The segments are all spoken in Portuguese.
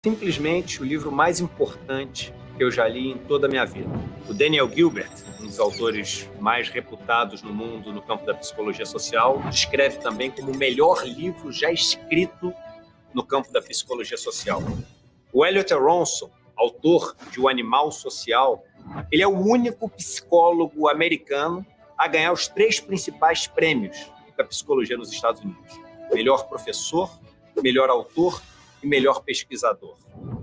Simplesmente o livro mais importante que eu já li em toda a minha vida. O Daniel Gilbert, um dos autores mais reputados no mundo no campo da psicologia social, descreve também como o melhor livro já escrito no campo da psicologia social. O Elliot Aronson, autor de O Animal Social, ele é o único psicólogo americano a ganhar os 3 principais prêmios da psicologia nos Estados Unidos: melhor professor, melhor autor e melhor pesquisador.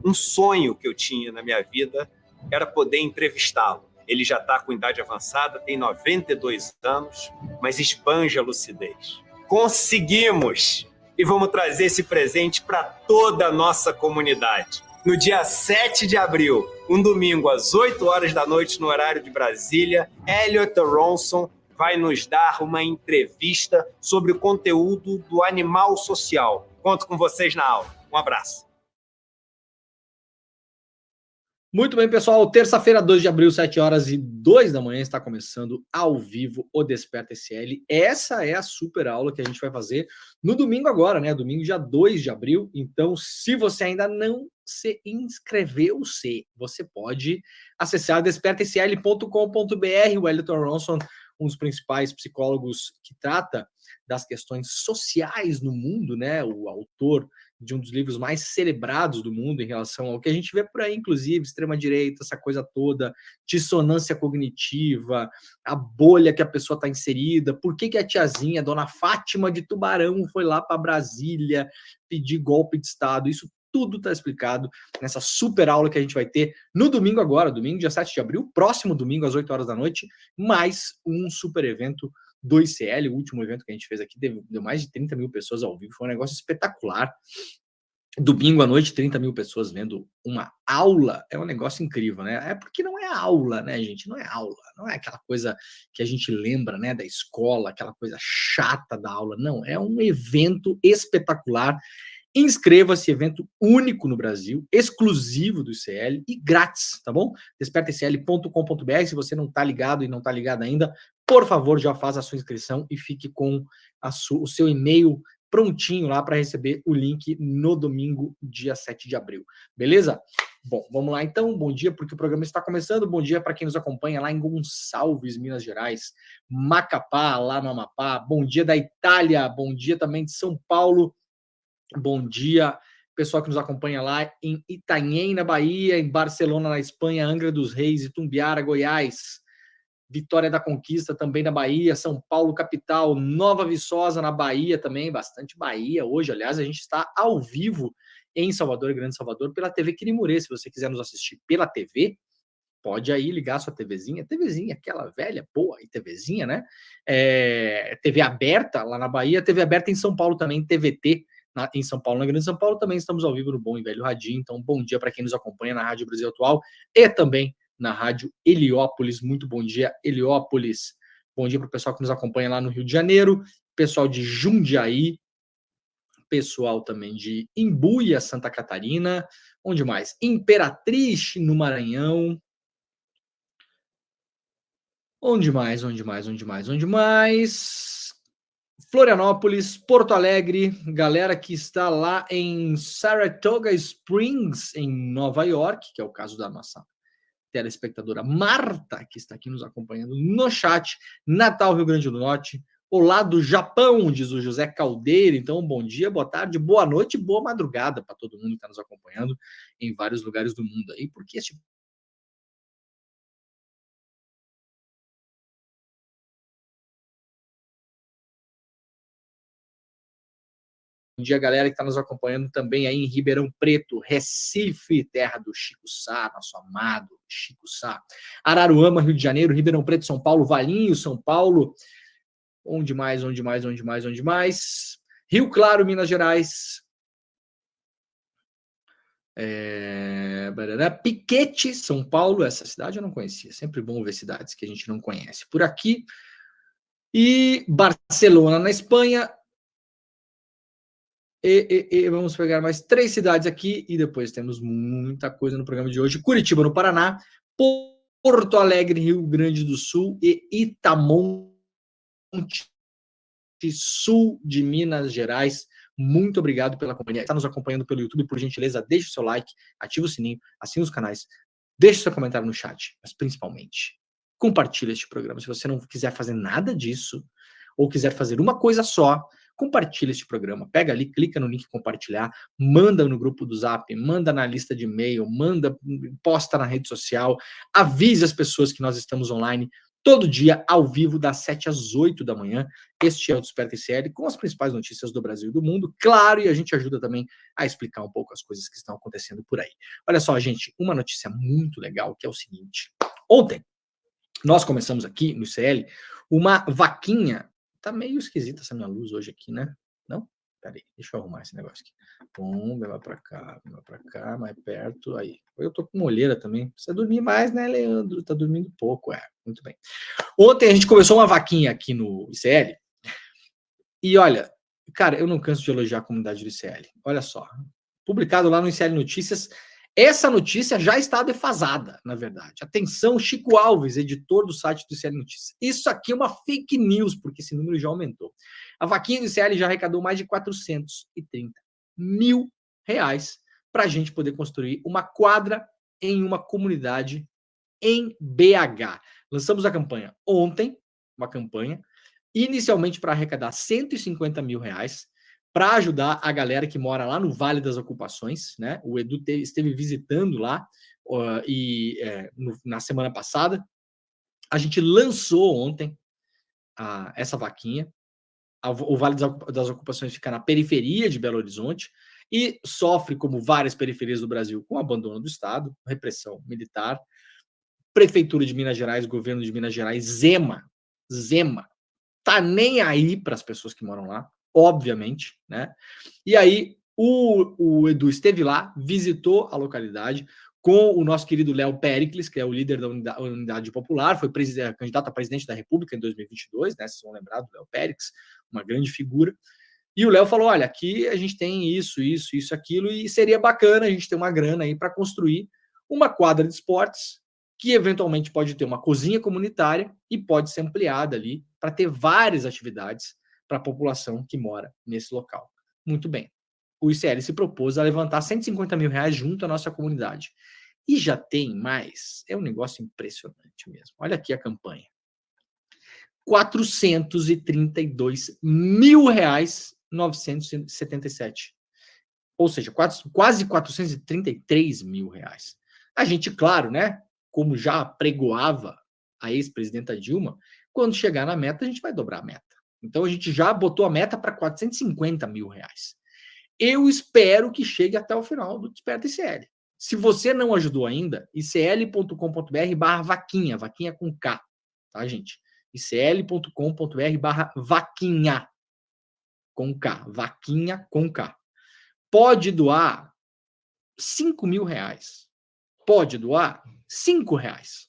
Um sonho que eu tinha na minha vida era poder entrevistá-lo. Ele já está com idade avançada, tem 92 anos, mas esbanja a lucidez. Conseguimos! E vamos trazer esse presente para toda a nossa comunidade. No dia 7 de abril, um domingo, às 8 horas da noite, no horário de Brasília, Elliot Aronson vai nos dar uma entrevista sobre o conteúdo do Animal Social. Conto com vocês na aula. Um abraço. Muito bem, pessoal. Terça-feira, 2 de abril, 7h02 da manhã, está começando ao vivo o Desperta SL. Essa é a super aula que a gente vai fazer no domingo agora, né? Domingo, dia 2 de abril. Então, se você ainda não se inscreveu, você pode acessar despertasl.com.br. O Elliot Aronson, um dos principais psicólogos que trata das questões sociais no mundo, né? O autor de um dos livros mais celebrados do mundo em relação ao que a gente vê por aí, inclusive, extrema-direita, essa coisa toda, dissonância cognitiva, a bolha que a pessoa está inserida, por que a tiazinha, Dona Fátima de Tubarão, foi lá para Brasília pedir golpe de Estado. Isso tudo está explicado nessa super aula que a gente vai ter no domingo agora, domingo, dia 7 de abril, próximo domingo, às 8 horas da noite, mais um super evento do ICL, o último evento que a gente fez aqui, deu mais de 30 mil pessoas ao vivo, foi um negócio espetacular. Domingo à noite, 30 mil pessoas vendo uma aula, é um negócio incrível, né? É porque não é aula, né, gente? Não é aula, não é aquela coisa que a gente lembra, né, da escola, aquela coisa chata da aula, não, é um evento espetacular. Inscreva-se, evento único no Brasil, exclusivo do ICL e grátis, tá bom? despertasl.com.br. Se você não está ligado e não está ligado ainda, por favor, já faz a sua inscrição e fique com o seu e-mail prontinho lá para receber o link no domingo, dia 7 de abril. Beleza? Bom, vamos lá então. Bom dia, porque o programa está começando. Bom dia para quem nos acompanha lá em Gonçalves, Minas Gerais, Macapá, lá no Amapá. Bom dia da Itália. Bom dia também de São Paulo. Bom dia, pessoal que nos acompanha lá em Itanhaém, na Bahia, em Barcelona, na Espanha, Angra dos Reis, Itumbiara, Goiás, Vitória da Conquista, também na Bahia, São Paulo, capital, Nova Viçosa, na Bahia também, bastante Bahia hoje. Aliás, a gente está ao vivo em Salvador, Grande Salvador, pela TV Quirimurê. Se você quiser nos assistir pela TV, pode aí ligar sua TVzinha, aquela velha, boa TVzinha, né? TV aberta lá na Bahia, TV aberta em São Paulo também, TVT, em São Paulo, na Grande São Paulo, também estamos ao vivo no Bom e Velho Radinho. Então, bom dia para quem nos acompanha na Rádio Brasil Atual e também na Rádio Heliópolis. Muito bom dia, Heliópolis. Bom dia para o pessoal que nos acompanha lá no Rio de Janeiro, pessoal de Jundiaí, pessoal também de Imbuia, Santa Catarina. Onde mais? Imperatriz, no Maranhão. Onde mais? Florianópolis, Porto Alegre, galera que está lá em Saratoga Springs, em Nova York, que é o caso da nossa telespectadora Marta, que está aqui nos acompanhando no chat. Natal, Rio Grande do Norte. Olá do Japão, diz o José Caldeira. Então, bom dia, boa tarde, boa noite, boa madrugada para todo mundo que está nos acompanhando em vários lugares do mundo aí, porque esse bom dia, galera que está nos acompanhando também aí em Ribeirão Preto, Recife, terra do Chico Sá, nosso amado Chico Sá. Araruama, Rio de Janeiro, Ribeirão Preto, São Paulo, Valinhos, São Paulo. Onde mais? Rio Claro, Minas Gerais. Piquete, São Paulo. Essa cidade eu não conhecia. Sempre bom ver cidades que a gente não conhece por aqui. E Barcelona, na Espanha. E vamos pegar mais 3 cidades aqui e depois temos muita coisa no programa de hoje. Curitiba, no Paraná, Porto Alegre, Rio Grande do Sul e Itamonte, sul de Minas Gerais. Muito obrigado pela companhia. Está nos acompanhando pelo YouTube, por gentileza, deixe o seu like, ative o sininho, assine os canais, deixe seu comentário no chat, mas principalmente, compartilhe este programa. Se você não quiser fazer nada disso, ou quiser fazer uma coisa só, compartilhe este programa. Pega ali, clica no link compartilhar, manda no grupo do Zap, manda na lista de e-mail, manda, posta na rede social, avise as pessoas que nós estamos online todo dia, ao vivo, das 7 às 8 da manhã. Este é o Desperta ICL, com as principais notícias do Brasil e do mundo, claro, e a gente ajuda também a explicar um pouco as coisas que estão acontecendo por aí. Olha só, gente, uma notícia muito legal, que é o seguinte. Ontem, nós começamos aqui no ICL uma vaquinha. Tá meio esquisita essa minha luz hoje aqui, né? Não? Peraí, deixa eu arrumar esse negócio aqui. Bom, vai lá pra cá, mais perto. Aí. Eu tô com olheira também. Precisa dormir mais, né, Leandro? Tá dormindo pouco, Muito bem. Ontem a gente começou uma vaquinha aqui no ICL. E olha, cara, eu não canso de elogiar a comunidade do ICL. Olha só. Publicado lá no ICL Notícias. Essa notícia já está defasada, na verdade. Atenção, Chico Alves, editor do site do ICL Notícias. Isso aqui é uma fake news, porque esse número já aumentou. A vaquinha do ICL já arrecadou mais de 430 mil reais para a gente poder construir uma quadra em uma comunidade em BH. Lançamos a campanha ontem, uma campanha, inicialmente para arrecadar 150 mil reais, para ajudar a galera que mora lá no Vale das Ocupações, né? O Edu esteve visitando lá na semana passada. A gente lançou ontem essa vaquinha. O Vale das Ocupações fica na periferia de Belo Horizonte e sofre, como várias periferias do Brasil, com abandono do Estado, repressão militar. Prefeitura de Minas Gerais, governo de Minas Gerais, Zema, tá nem aí para as pessoas que moram lá, obviamente, né? E aí o Edu esteve lá, visitou a localidade com o nosso querido Léo Péricles, que é o líder da Unidade Popular, foi candidato a presidente da República em 2022, né? Vocês vão lembrar do Léo Péricles, uma grande figura. E o Léo falou: olha, aqui a gente tem isso, aquilo, e seria bacana a gente ter uma grana aí para construir uma quadra de esportes que eventualmente pode ter uma cozinha comunitária e pode ser ampliada ali para ter várias atividades para a população que mora nesse local. Muito bem. O ICL se propôs a levantar 150 mil reais junto à nossa comunidade. E já tem mais. É um negócio impressionante mesmo. Olha aqui a campanha. 432 mil reais 977. Ou seja, quase 433 mil reais. A gente, claro, né? Como já pregoava a ex-presidenta Dilma, quando chegar na meta, a gente vai dobrar a meta. Então, a gente já botou a meta para 450 mil reais. Eu espero que chegue até o final do Desperta ICL. Se você não ajudou ainda, icl.com.br/vaquinha, vaquinha com K, tá, gente? icl.com.br/vaquinha com K, vaquinha com K. Pode doar 5 mil reais. Pode doar 5 reais.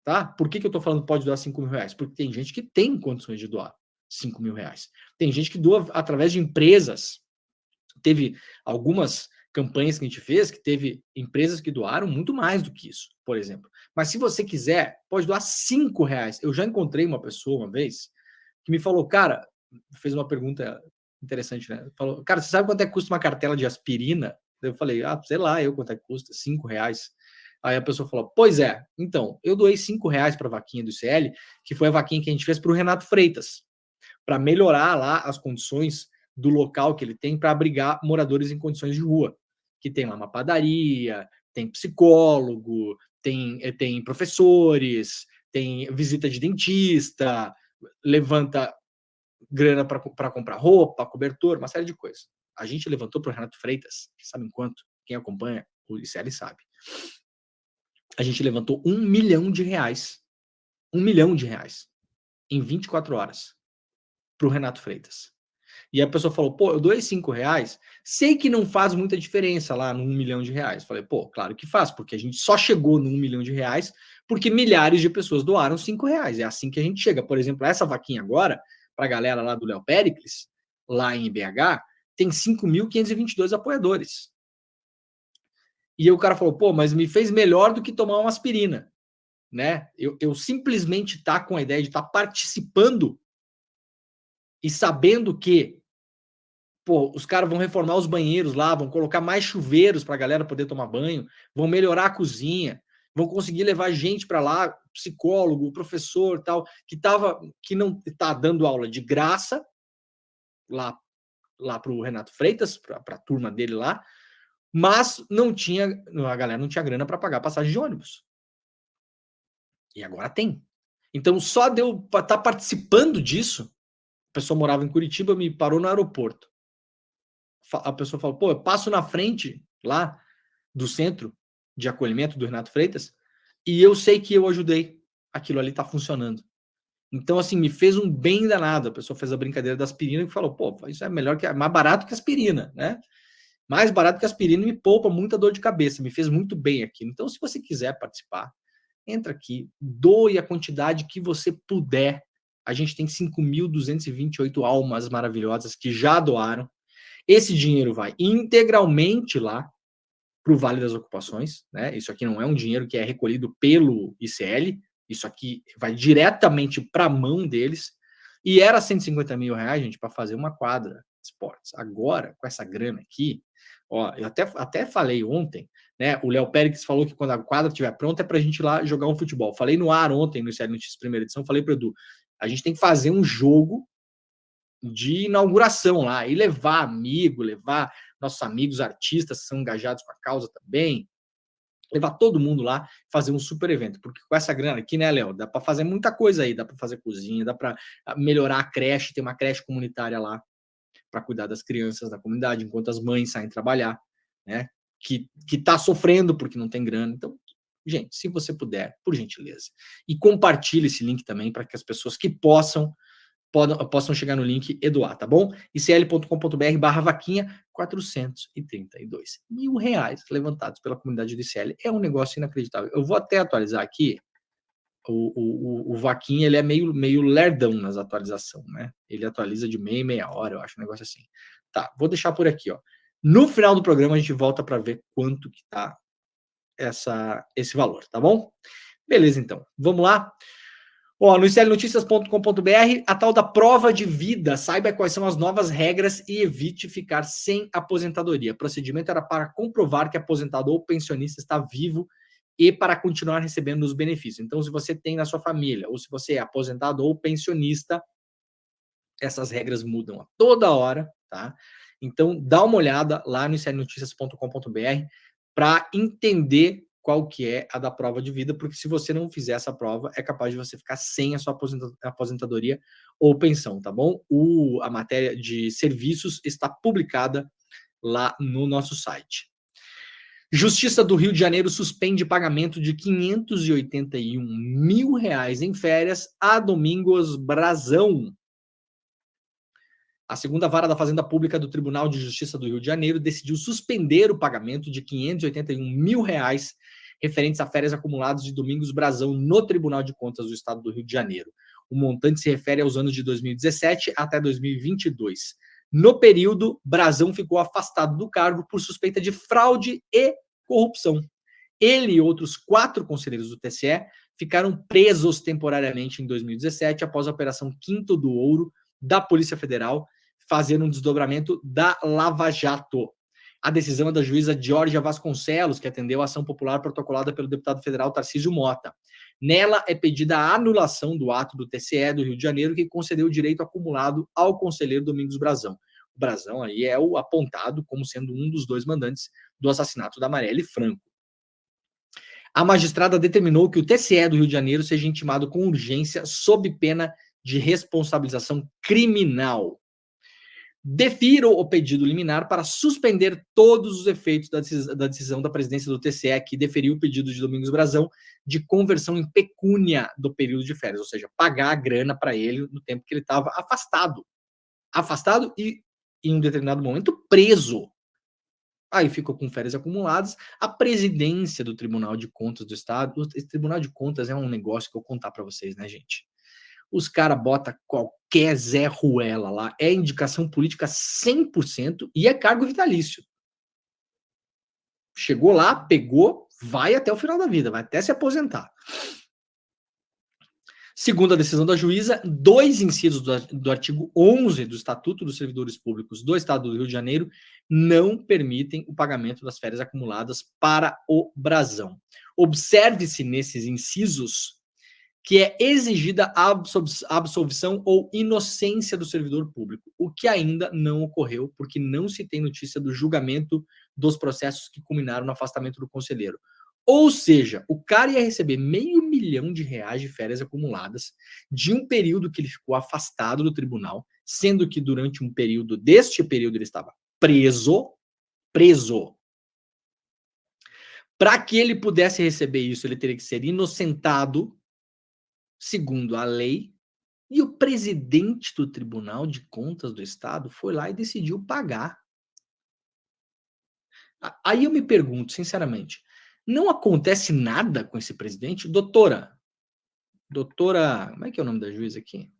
Tá? Por que eu estou falando pode doar 5 mil reais? Porque tem gente que tem condições de doar 5 mil reais. Tem gente que doa através de empresas. Teve algumas campanhas que a gente fez que teve empresas que doaram muito mais do que isso, por exemplo. Mas se você quiser, pode doar 5 reais. Eu já encontrei uma pessoa uma vez que me falou, cara, fez uma pergunta interessante, né? Falou, cara, você sabe quanto é que custa uma cartela de aspirina? Eu falei, sei lá, quanto é que custa? 5 reais. Aí a pessoa falou, pois é, então, eu doei 5 reais para a vaquinha do ICL, que foi a vaquinha que a gente fez para o Renato Freitas, para melhorar lá as condições do local que ele tem para abrigar moradores em condições de rua, que tem lá uma padaria, tem psicólogo, tem professores, tem visita de dentista, levanta grana para comprar roupa, cobertor, uma série de coisas. A gente levantou para o Renato Freitas, sabem quanto? Quem acompanha o ICL sabe. A gente levantou R$1 milhão. R$1 milhão em 24 horas para o Renato Freitas. E a pessoa falou, pô, eu doei 5 reais, sei que não faz muita diferença lá no 1 milhão de reais. Falei, pô, claro que faz, porque a gente só chegou no 1 milhão de reais porque milhares de pessoas doaram 5 reais. É assim que a gente chega. Por exemplo, essa vaquinha agora, para a galera lá do Léo Péricles, lá em BH, tem 5.522 apoiadores. E aí o cara falou, pô, mas me fez melhor do que tomar uma aspirina, né? Eu simplesmente tá com a ideia de estar participando e sabendo que, pô, os caras vão reformar os banheiros lá, vão colocar mais chuveiros para a galera poder tomar banho, vão melhorar a cozinha, vão conseguir levar gente para lá, psicólogo, professor, tal, que não tá dando aula de graça lá para o Renato Freitas, para a turma dele lá, mas a galera não tinha grana para pagar passagem de ônibus. E agora tem. Então, só de eu estar participando disso, a pessoa morava em Curitiba, me parou no aeroporto. A pessoa falou, pô, eu passo na frente lá do centro de acolhimento do Renato Freitas e eu sei que eu ajudei. Aquilo ali tá funcionando. Então, assim, me fez um bem danado. A pessoa fez a brincadeira da aspirina e falou, pô, isso é mais barato que aspirina, né? Mais barato que aspirina e me poupa muita dor de cabeça. Me fez muito bem aqui. Então, se você quiser participar, entra aqui, doe a quantidade que você puder. A gente tem 5.228 almas maravilhosas que já doaram. Esse dinheiro vai integralmente lá para o Vale das Ocupações, né? Isso aqui não é um dinheiro que é recolhido pelo ICL, isso aqui vai diretamente para a mão deles. E era 150 mil reais, gente, para fazer uma quadra de esportes. Agora, com essa grana aqui, ó, eu até falei ontem, né? O Léo Pérez falou que quando a quadra estiver pronta é para a gente ir lá jogar um futebol. Falei no ar ontem, no ICL Notícias primeira edição, falei para o Edu, a gente tem que fazer um jogo de inauguração lá, e levar amigo, levar nossos amigos artistas que são engajados com a causa também, levar todo mundo lá, fazer um super evento, porque com essa grana aqui, né, Léo, dá para fazer muita coisa aí, dá para fazer cozinha, dá para melhorar a creche, tem uma creche comunitária lá para cuidar das crianças da comunidade, enquanto as mães saem trabalhar, né, que tá sofrendo porque não tem grana. Então, gente, se você puder, por gentileza, e compartilhe esse link também para que as pessoas que possam chegar no link e doar, tá bom? icl.com.br/vaquinha, 432 mil reais levantados pela comunidade do ICL. É um negócio inacreditável. Eu vou até atualizar aqui. O Vaquinha, ele é meio lerdão nas atualizações, né? Ele atualiza de meia hora, eu acho, um negócio assim. Tá, vou deixar por aqui, ó. No final do programa a gente volta para ver quanto que tá esse valor, tá bom? Beleza, então. Vamos lá? Ó, no iclnoticias.com.br, a tal da prova de vida. Saiba quais são as novas regras e evite ficar sem aposentadoria. O procedimento era para comprovar que aposentado ou pensionista está vivo e para continuar recebendo os benefícios. Então, se você tem na sua família, ou se você é aposentado ou pensionista, essas regras mudam a toda hora, tá? Então, dá uma olhada lá no iclnoticias.com.br para entender qual que é a da prova de vida, porque se você não fizer essa prova, é capaz de você ficar sem a sua aposentadoria ou pensão, tá bom? A matéria de serviços está publicada lá no nosso site. Justiça do Rio de Janeiro suspende pagamento de 581 mil reais em férias a Domingos Brazão. A segunda vara da Fazenda Pública do Tribunal de Justiça do Rio de Janeiro decidiu suspender o pagamento de 581 mil reais referentes a férias acumuladas de Domingos Brazão no Tribunal de Contas do Estado do Rio de Janeiro. O montante se refere aos anos de 2017 até 2022. No período, Brazão ficou afastado do cargo por suspeita de fraude e corrupção. Ele e outros 4 conselheiros do TSE ficaram presos temporariamente em 2017 após a Operação Quinto do Ouro da Polícia Federal, fazendo um desdobramento da Lava Jato. A decisão é da juíza Georgia Vasconcelos, que atendeu a ação popular protocolada pelo deputado federal Tarcísio Mota. Nela é pedida a anulação do ato do TSE do Rio de Janeiro, que concedeu o direito acumulado ao conselheiro Domingos Brazão. O Brazão aí é o apontado como sendo um dos 2 mandantes do assassinato da Marielle Franco. A magistrada determinou que o TSE do Rio de Janeiro seja intimado com urgência sob pena de responsabilização criminal. Defiro o pedido liminar para suspender todos os efeitos da decisão da presidência do TSE, que deferiu o pedido de Domingos Brazão de conversão em pecúnia do período de férias, ou seja, pagar a grana para ele no tempo que ele estava afastado. Afastado e, em um determinado momento, preso. Aí ficou com férias acumuladas. A presidência do Tribunal de Contas do Estado, esse Tribunal de Contas é um negócio que eu vou contar para vocês, né, gente? Os caras botam qualquer qualquer Zé Ruela lá, é indicação política 100% e é cargo vitalício. Chegou lá, pegou, vai até o final da vida, vai até se aposentar. Segundo a decisão da juíza, 2 incisos do artigo 11 do Estatuto dos Servidores Públicos do Estado do Rio de Janeiro não permitem o pagamento das férias acumuladas para o brasão. Observe-se nesses incisos que é exigida a absolvição ou inocência do servidor público, o que ainda não ocorreu, porque não se tem notícia do julgamento dos processos que culminaram no afastamento do conselheiro. Ou seja, o cara ia receber R$500 mil de férias acumuladas de um período que ele ficou afastado do tribunal, sendo que durante um período, deste período, ele estava preso. Para que ele pudesse receber isso, ele teria que ser inocentado, segundo a lei, e o presidente do Tribunal de Contas do Estado foi lá e decidiu pagar. Aí eu me pergunto, sinceramente, não acontece nada com esse presidente? Doutora, como é que é o nome da juíza aqui?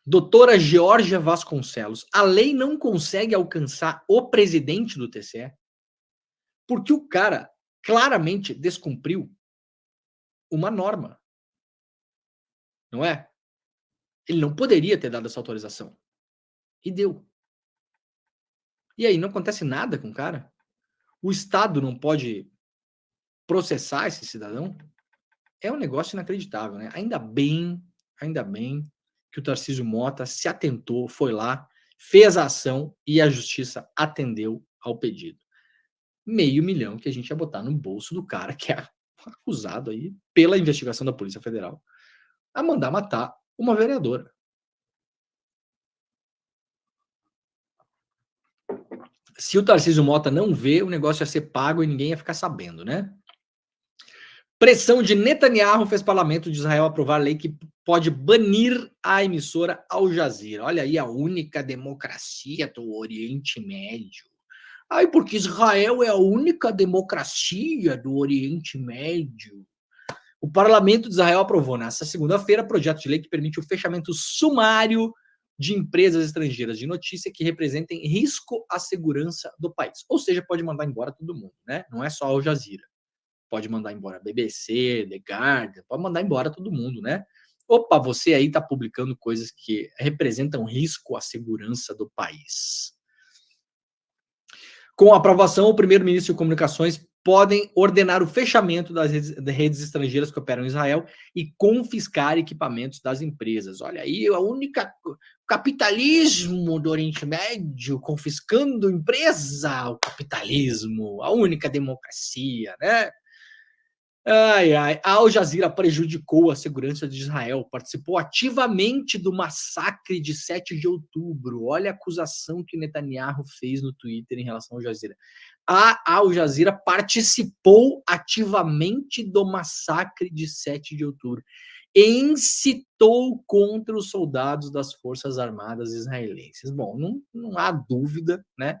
Doutora Georgia Vasconcelos, a lei não consegue alcançar o presidente do TCE? Porque o cara claramente descumpriu uma norma. Não é? Ele não poderia ter dado essa autorização. E deu. E aí, não acontece nada com o cara? O Estado não pode processar esse cidadão? É um negócio inacreditável, né? Ainda bem que o Tarcísio Mota se atentou, foi lá, fez a ação e a justiça atendeu ao pedido. R$500 mil que a gente ia botar no bolso do cara que é acusado aí pela investigação da Polícia Federal a mandar matar uma vereadora. Se o Tarcísio Mota não vê, o negócio ia ser pago e ninguém ia ficar sabendo, né? Pressão de Netanyahu fez parlamento de Israel aprovar lei que pode banir a emissora Al Jazeera. Olha aí, a única democracia do Oriente Médio. Ai, porque Israel é a única democracia do Oriente Médio. O parlamento de Israel aprovou nesta segunda-feira projeto de lei que permite o fechamento sumário de empresas estrangeiras de notícia que representem risco à segurança do país. Ou seja, pode mandar embora todo mundo, né? Não é só Al Jazeera. Pode mandar embora BBC, The Guardian, pode mandar embora todo mundo, né? Opa, você aí está publicando coisas que representam risco à segurança do país. Com a aprovação, o primeiro-ministro de Comunicações podem ordenar o fechamento das redes estrangeiras que operam em Israel e confiscar equipamentos das empresas. Olha aí, a única capitalismo do Oriente Médio confiscando empresa, o capitalismo, a única democracia, né? Ai, a Al Jazeera prejudicou a segurança de Israel, participou ativamente do massacre de 7 de outubro. Olha a acusação que Netanyahu fez no Twitter em relação ao Al Jazeera. A Al Jazeera participou ativamente do massacre de 7 de outubro. Incitou contra os soldados das Forças Armadas israelenses. Bom, não há dúvida, né,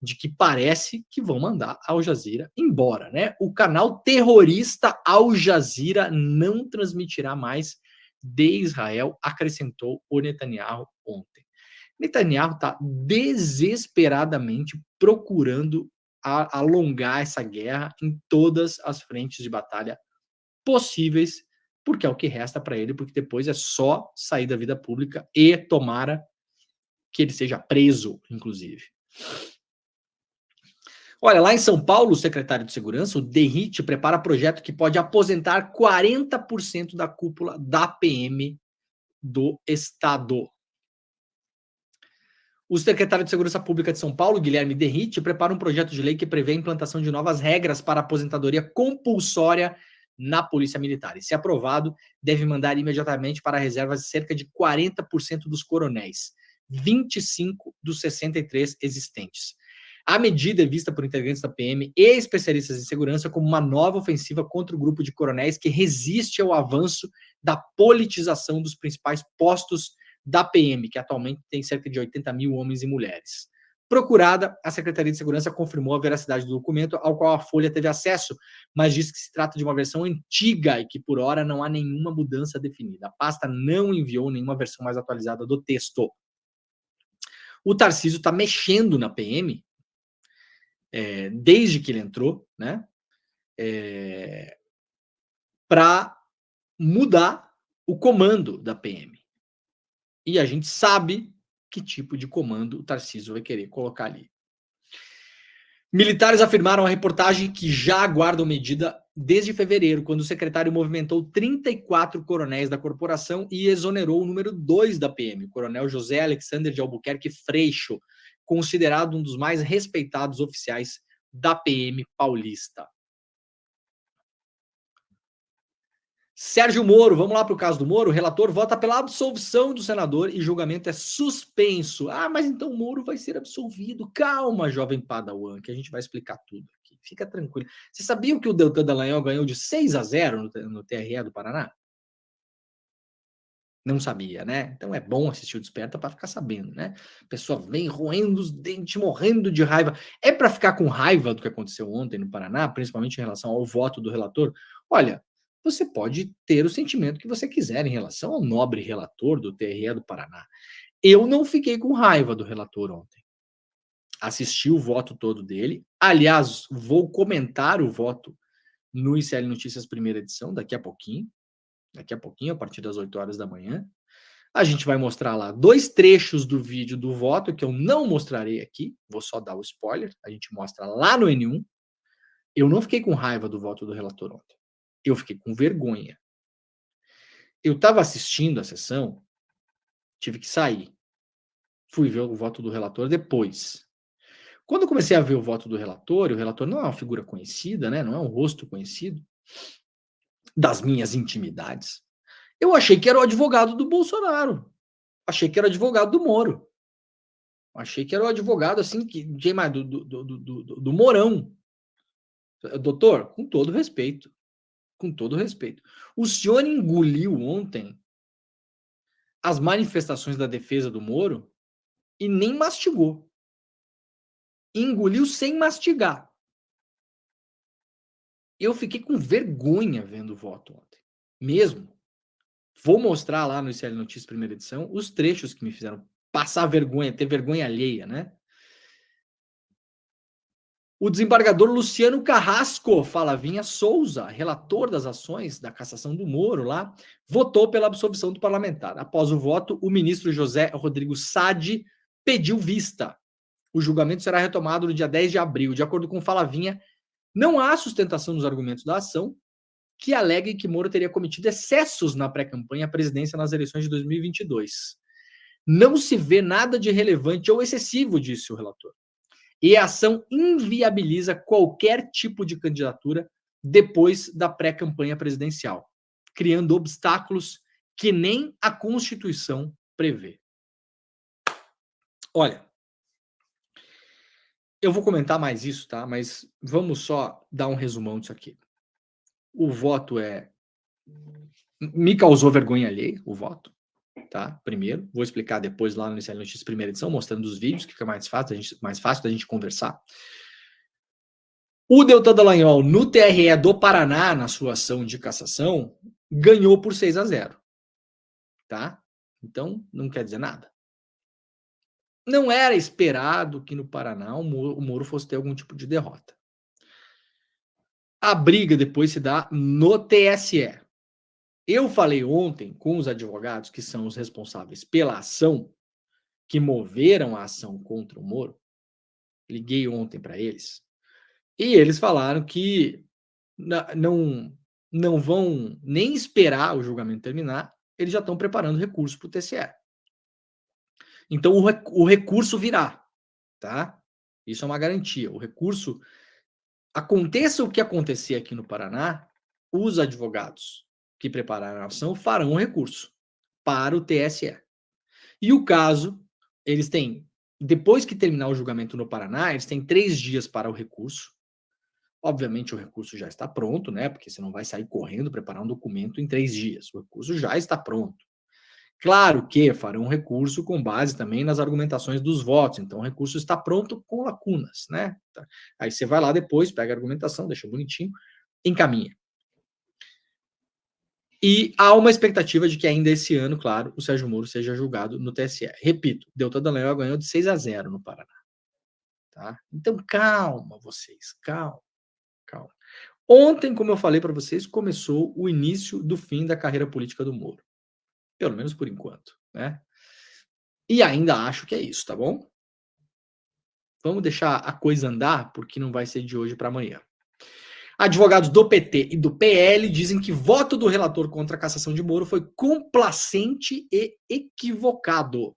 de que parece que vão mandar a Al Jazeera embora, né? O canal terrorista Al Jazeera não transmitirá mais de Israel, acrescentou o Netanyahu ontem. Netanyahu está desesperadamente procurando alongar essa guerra em todas as frentes de batalha possíveis, porque é o que resta para ele, porque depois é só sair da vida pública e tomara que ele seja preso, inclusive. Olha, lá em São Paulo, o secretário de Segurança, o Derrite, prepara projeto que pode aposentar 40% da cúpula da PM do Estado. O secretário de Segurança Pública de São Paulo, Guilherme Derrite, prepara um projeto de lei que prevê a implantação de novas regras para aposentadoria compulsória na Polícia Militar. E, se aprovado, deve mandar imediatamente para a reserva cerca de 40% dos coronéis, 25 dos 63 existentes. A medida é vista por integrantes da PM e especialistas em segurança como uma nova ofensiva contra o grupo de coronéis que resiste ao avanço da politização dos principais postos da PM, que atualmente tem cerca de 80 mil homens e mulheres. Procurada, a Secretaria de Segurança confirmou a veracidade do documento ao qual a Folha teve acesso, mas disse que se trata de uma versão antiga e que, por hora, não há nenhuma mudança definida. A pasta não enviou nenhuma versão mais atualizada do texto. O Tarcísio está mexendo na PM, desde que ele entrou, né? Para mudar o comando da PM. E a gente sabe que tipo de comando o Tarcísio vai querer colocar ali. Militares afirmaram à reportagem que já aguardam medida desde fevereiro, quando o secretário movimentou 34 coronéis da corporação e exonerou o número 2 da PM, o coronel José Alexander de Albuquerque Freixo, considerado um dos mais respeitados oficiais da PM paulista. Sérgio Moro, vamos lá para o caso do Moro. O relator vota pela absolvição do senador e julgamento é suspenso. Ah, mas então o Moro vai ser absolvido. Calma, jovem Padawan, que a gente vai explicar tudo aqui. Fica tranquilo. Vocês sabiam que o Deltan Dallagnol ganhou de 6-0 no TRE do Paraná? Não sabia, né? Então é bom assistir o Desperta para ficar sabendo, né? A pessoa vem roendo os dentes, morrendo de raiva. É para ficar com raiva do que aconteceu ontem no Paraná, principalmente em relação ao voto do relator? Olha, você pode ter o sentimento que você quiser em relação ao nobre relator do TRE do Paraná. Eu não fiquei com raiva do relator ontem. Assisti o voto todo dele. Aliás, vou comentar o voto no ICL Notícias primeira edição daqui a pouquinho, a partir das 8 horas da manhã. A gente vai mostrar lá 2 trechos do vídeo do voto, que eu não mostrarei aqui, vou só dar o spoiler, a gente mostra lá no N1. Eu não fiquei com raiva do voto do relator ontem. Eu fiquei com vergonha. Eu estava assistindo a sessão, tive que sair. Fui ver o voto do relator depois. Quando eu comecei a ver o voto do relator, o relator não é uma figura conhecida, né? Não é um rosto conhecido das minhas intimidades. Eu achei que era o advogado do Bolsonaro. Achei que era o advogado do Moro. Achei que era o advogado, assim, do Mourão. Doutor, com todo respeito. Com todo respeito. O senhor engoliu ontem as manifestações da defesa do Moro e nem mastigou. Engoliu sem mastigar. Eu fiquei com vergonha vendo o voto ontem. Mesmo. Vou mostrar lá no ICL Notícias primeira edição os trechos que me fizeram passar vergonha, ter vergonha alheia, né? O desembargador Luciano Carrasco Falavinha Souza, relator das ações da cassação do Moro lá, votou pela absolvição do parlamentar. Após o voto, o ministro José Rodrigo Sadi pediu vista. O julgamento será retomado no dia 10 de abril. De acordo com Falavinha, não há sustentação nos argumentos da ação que aleguem que Moro teria cometido excessos na pré-campanha à presidência nas eleições de 2022. Não se vê nada de relevante ou excessivo, disse o relator. E a ação inviabiliza qualquer tipo de candidatura depois da pré-campanha presidencial, criando obstáculos que nem a Constituição prevê. Olha, eu vou comentar mais isso, tá? Mas vamos só dar um resumão disso aqui. O voto me causou vergonha alheia, o voto, tá? Primeiro, vou explicar depois lá no ICL Notícias primeira edição, mostrando os vídeos, que fica mais fácil da gente conversar. O Deltan Dallagnol, no TRE do Paraná, na sua ação de cassação, ganhou por 6-0, tá? Então, não quer dizer nada. Não era esperado que no Paraná o Moro fosse ter algum tipo de derrota. A briga depois se dá no TSE. Eu falei ontem com os advogados que são os responsáveis pela ação, que moveram a ação contra o Moro. Liguei ontem para eles. E eles falaram que não vão nem esperar o julgamento terminar, eles já estão preparando recurso para o TSE. Então o recurso virá, tá? Isso é uma garantia. O recurso, aconteça o que acontecer aqui no Paraná, os advogados que prepararam a ação farão um recurso para o TSE. E o caso, eles têm, depois que terminar o julgamento no Paraná, eles têm 3 dias para o recurso. Obviamente o recurso já está pronto, né? Porque você não vai sair correndo preparar um documento em 3 dias. O recurso já está pronto. Claro que farão recurso com base também nas argumentações dos votos, então o recurso está pronto com lacunas, né? Aí você vai lá depois, pega a argumentação, deixa bonitinho, encaminha. E há uma expectativa de que ainda esse ano, claro, o Sérgio Moro seja julgado no TSE. Repito, Deltan Dallagnol ganhou de 6-0 no Paraná. Tá? Então calma vocês, calma. Ontem, como eu falei para vocês, começou o início do fim da carreira política do Moro. Pelo menos por enquanto, né? E ainda acho que é isso, tá bom? Vamos deixar a coisa andar, porque não vai ser de hoje para amanhã. Advogados do PT e do PL dizem que voto do relator contra a cassação de Moro foi complacente e equivocado.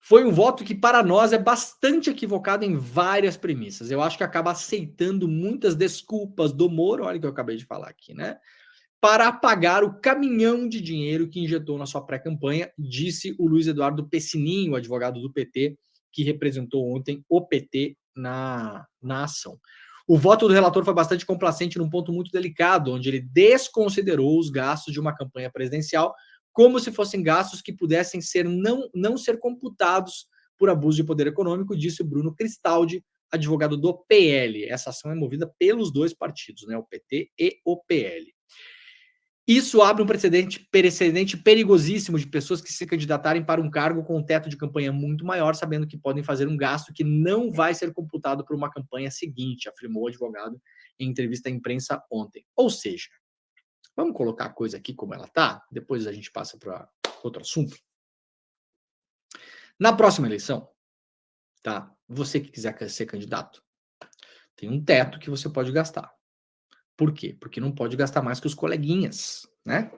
Foi um voto que, para nós, é bastante equivocado em várias premissas. Eu acho que acaba aceitando muitas desculpas do Moro, olha o que eu acabei de falar aqui, né? Para apagar o caminhão de dinheiro que injetou na sua pré-campanha, disse o Luiz Eduardo Pessininho, advogado do PT, que representou ontem o PT na ação. O voto do relator foi bastante complacente num ponto muito delicado, onde ele desconsiderou os gastos de uma campanha presidencial como se fossem gastos que pudessem ser não ser computados por abuso de poder econômico, disse Bruno Cristaldi, advogado do PL. Essa ação é movida pelos dois partidos, né, o PT e o PL. Isso abre um precedente perigosíssimo de pessoas que se candidatarem para um cargo com um teto de campanha muito maior, sabendo que podem fazer um gasto que não vai ser computado por uma campanha seguinte, afirmou o advogado em entrevista à imprensa ontem. Ou seja, vamos colocar a coisa aqui como ela está, depois a gente passa para outro assunto. Na próxima eleição, tá? Você que quiser ser candidato, tem um teto que você pode gastar. Por quê? Porque não pode gastar mais que os coleguinhas, né?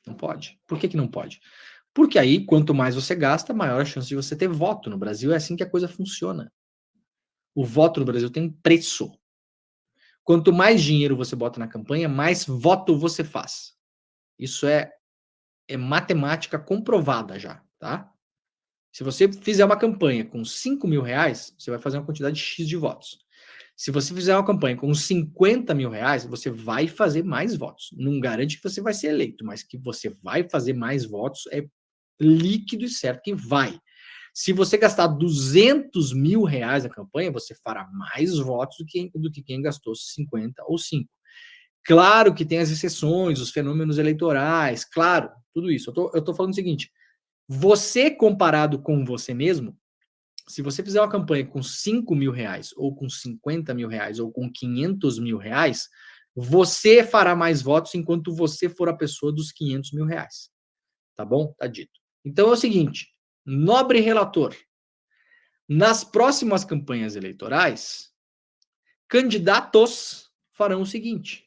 Não pode. Por que não pode? Porque aí, quanto mais você gasta, maior a chance de você ter voto. No Brasil é assim que a coisa funciona. O voto no Brasil tem preço. Quanto mais dinheiro você bota na campanha, mais voto você faz. Isso é matemática comprovada já, tá? Se você fizer uma campanha com 5 mil reais, você vai fazer uma quantidade X de votos. Se você fizer uma campanha com 50 mil reais, você vai fazer mais votos. Não garante que você vai ser eleito, mas que você vai fazer mais votos é líquido e certo que vai. Se você gastar 200 mil reais na campanha, você fará mais votos do que quem gastou 50 ou 5. Claro que tem as exceções, os fenômenos eleitorais, claro, tudo isso. Eu tô falando o seguinte, você comparado com você mesmo, se você fizer uma campanha com 5 mil reais, ou com 50 mil reais, ou com 500 mil reais, você fará mais votos enquanto você for a pessoa dos 500 mil reais. Tá bom? Tá dito. Então é o seguinte, nobre relator, nas próximas campanhas eleitorais, candidatos farão o seguinte,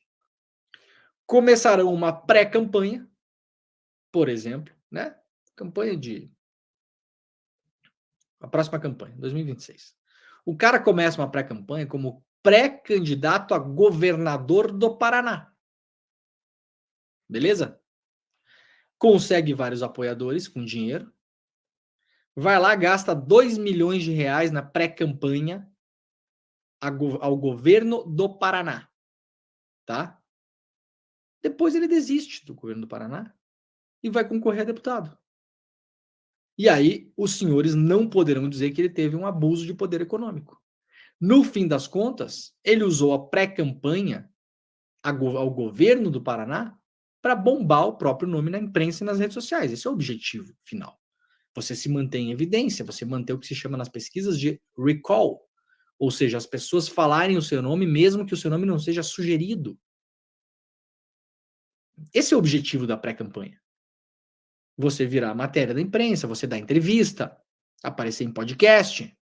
começarão uma pré-campanha, por exemplo, né? Campanha de... a próxima campanha, 2026. O cara começa uma pré-campanha como pré-candidato a governador do Paraná. Beleza? Consegue vários apoiadores com dinheiro. Vai lá, gasta 2 milhões de reais na pré-campanha ao governo do Paraná. Tá? Depois ele desiste do governo do Paraná e vai concorrer a deputado. E aí os senhores não poderão dizer que ele teve um abuso de poder econômico. No fim das contas, ele usou a pré-campanha ao governo do Paraná para bombar o próprio nome na imprensa e nas redes sociais. Esse é o objetivo final. Você se mantém em evidência, você mantém o que se chama nas pesquisas de recall, ou seja, as pessoas falarem o seu nome mesmo que o seu nome não seja sugerido. Esse é o objetivo da pré-campanha. Você virar matéria da imprensa, você dar entrevista, aparecer em podcast.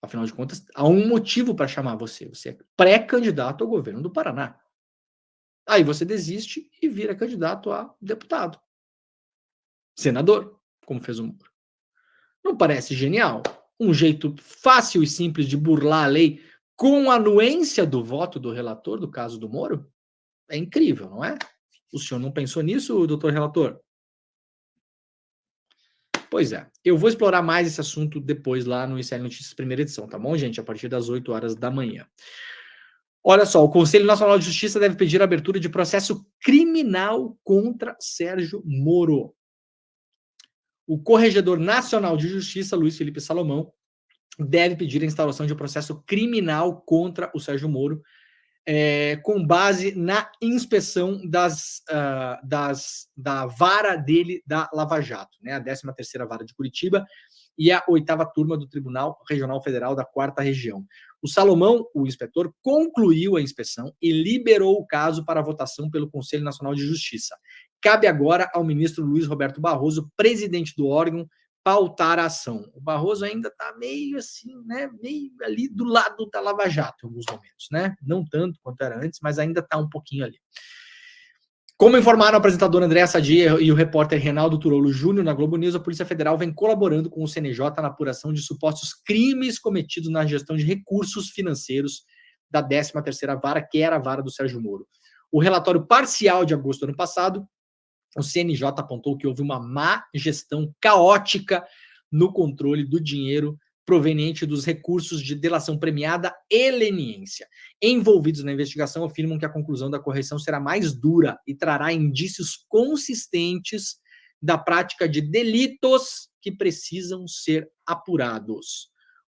Afinal de contas, há um motivo para chamar você. Você é pré-candidato ao governo do Paraná. Aí você desiste e vira candidato a deputado. Senador, como fez o Moro. Não parece genial? Um jeito fácil e simples de burlar a lei com a anuência do voto do relator, do caso do Moro? É incrível, não é? O senhor não pensou nisso, doutor relator? Pois é. Eu vou explorar mais esse assunto depois lá no ICL Notícias primeira edição, tá bom, gente? A partir das 8 horas da manhã. Olha só, o Conselho Nacional de Justiça deve pedir a abertura de processo criminal contra Sérgio Moro. O Corregedor Nacional de Justiça, Luiz Felipe Salomão, deve pedir a instauração de um processo criminal contra o Sérgio Moro, com base na inspeção da vara dele da Lava Jato, né, a 13ª Vara de Curitiba e a 8ª Turma do Tribunal Regional Federal da 4ª Região. O Salomão, o inspetor, concluiu a inspeção e liberou o caso para votação pelo Conselho Nacional de Justiça. Cabe agora ao ministro Luiz Roberto Barroso, presidente do órgão, pautar a ação. O Barroso ainda está meio assim, né, meio ali do lado da Lava Jato em alguns momentos, né? Não tanto quanto era antes, mas ainda está um pouquinho ali. Como informaram o apresentador André Sadia e o repórter Reinaldo Turolo Júnior na Globo News, a Polícia Federal vem colaborando com o CNJ na apuração de supostos crimes cometidos na gestão de recursos financeiros da 13ª Vara, que era a vara do Sérgio Moro. O relatório parcial de agosto do ano passado, o CNJ apontou que houve uma má gestão caótica no controle do dinheiro proveniente dos recursos de delação premiada e leniência. Envolvidos na investigação afirmam que a conclusão da correção será mais dura e trará indícios consistentes da prática de delitos que precisam ser apurados.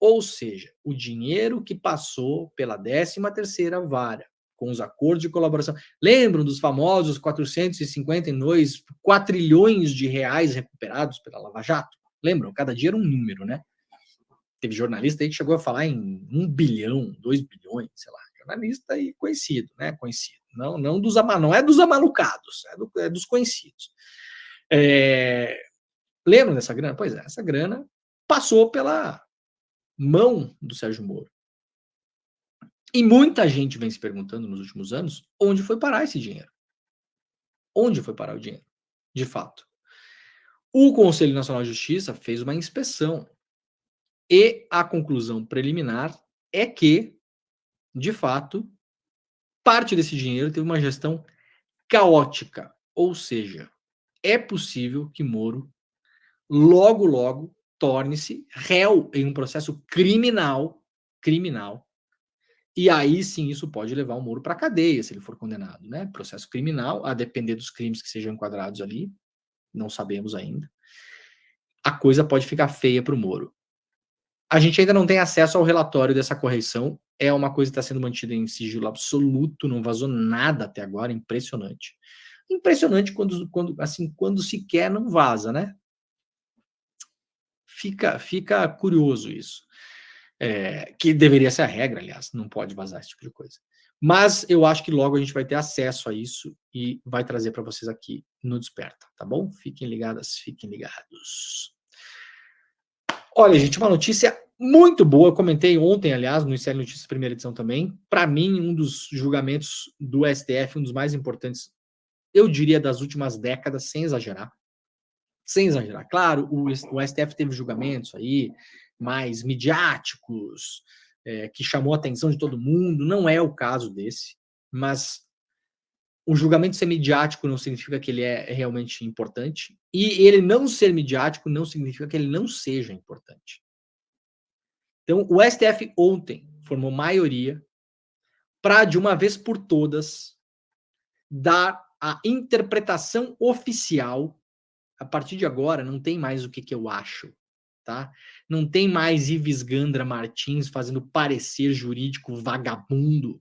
Ou seja, o dinheiro que passou pela 13ª Vara, com os acordos de colaboração. Lembram dos famosos 452 quatrilhões de reais recuperados pela Lava Jato? Lembram? Cada dia era um número, né? Teve jornalista aí que chegou a falar em 1 bilhão, 2 bilhões, sei lá. Jornalista aí conhecido, né? Conhecido. Não é dos amalucados, é dos conhecidos. Lembram dessa grana? Pois é, essa grana passou pela mão do Sérgio Moro. E muita gente vem se perguntando nos últimos anos onde foi parar esse dinheiro. Onde foi parar o dinheiro, de fato? O Conselho Nacional de Justiça fez uma inspeção e a conclusão preliminar é que, de fato, parte desse dinheiro teve uma gestão caótica. Ou seja, é possível que Moro logo torne-se réu em um processo criminal, e aí sim isso pode levar o Moro para a cadeia, se ele for condenado, né? Processo criminal, a depender dos crimes que sejam enquadrados ali, não sabemos ainda. A coisa pode ficar feia para o Moro. A gente ainda não tem acesso ao relatório dessa correção, é uma coisa que está sendo mantida em sigilo absoluto, não vazou nada até agora, impressionante. Impressionante quando sequer não vaza, né? Fica curioso isso. Que deveria ser a regra, aliás, não pode vazar esse tipo de coisa. Mas eu acho que logo a gente vai ter acesso a isso e vai trazer para vocês aqui no Desperta, tá bom? Fiquem ligadas, fiquem ligados. Olha, gente, uma notícia muito boa. Eu comentei ontem, aliás, no ICL Notícias primeira edição também. Para mim, um dos julgamentos do STF, um dos mais importantes, eu diria, das últimas décadas, sem exagerar. Sem exagerar. Claro, o STF teve julgamentos aí mais midiáticos, que chamou a atenção de todo mundo. Não é o caso desse, mas o julgamento ser midiático não significa que ele é realmente importante, e ele não ser midiático não significa que ele não seja importante. Então, o STF ontem formou maioria para, de uma vez por todas, dar a interpretação oficial. A partir de agora, não tem mais o que eu acho, tá? Não tem mais Ives Gandra Martins fazendo parecer jurídico vagabundo.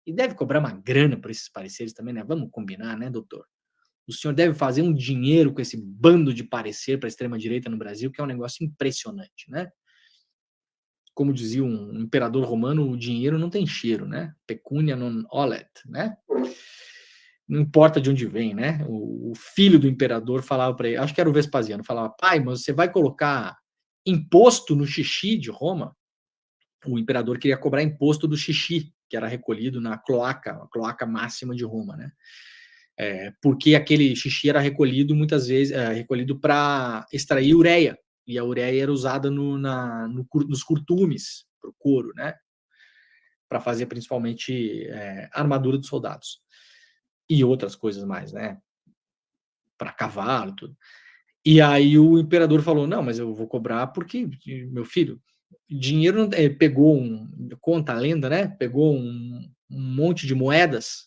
E deve cobrar uma grana por esses pareceres também, né? Vamos combinar, né, doutor? O senhor deve fazer um dinheiro com esse bando de parecer para a extrema-direita no Brasil, que é um negócio impressionante, né? Como dizia um imperador romano, o dinheiro não tem cheiro, né? Pecunia non olet, né? Não importa de onde vem, né? O filho do imperador falava para ele, acho que era o Vespasiano, falava: pai, mas você vai colocar imposto no xixi de Roma? O imperador queria cobrar imposto do xixi, que era recolhido na cloaca, a cloaca máxima de Roma, né? Porque aquele xixi era recolhido muitas vezes, recolhido para extrair ureia, e a ureia era usada nos curtumes, para o couro, né? Para fazer principalmente armadura dos soldados. E outras coisas mais, né? Para cavalo, tudo. E aí o imperador falou: não, mas eu vou cobrar porque, meu filho, dinheiro não, pegou conta a lenda, né? Pegou monte de moedas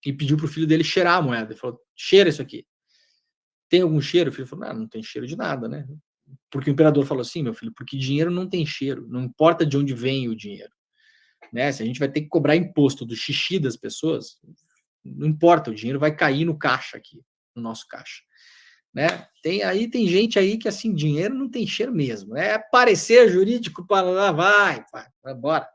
e pediu para o filho dele cheirar a moeda. Ele falou, cheira isso aqui. Tem algum cheiro? O filho falou, não tem cheiro de nada, né? Porque o imperador falou assim, meu filho, porque dinheiro não tem cheiro, não importa de onde vem o dinheiro. Né? Se a gente vai ter que cobrar imposto do xixi das pessoas, não importa, o dinheiro vai cair no caixa aqui, no nosso caixa. Né? Tem gente aí que assim, dinheiro não tem cheiro mesmo. É parecer jurídico para lá, vai bora.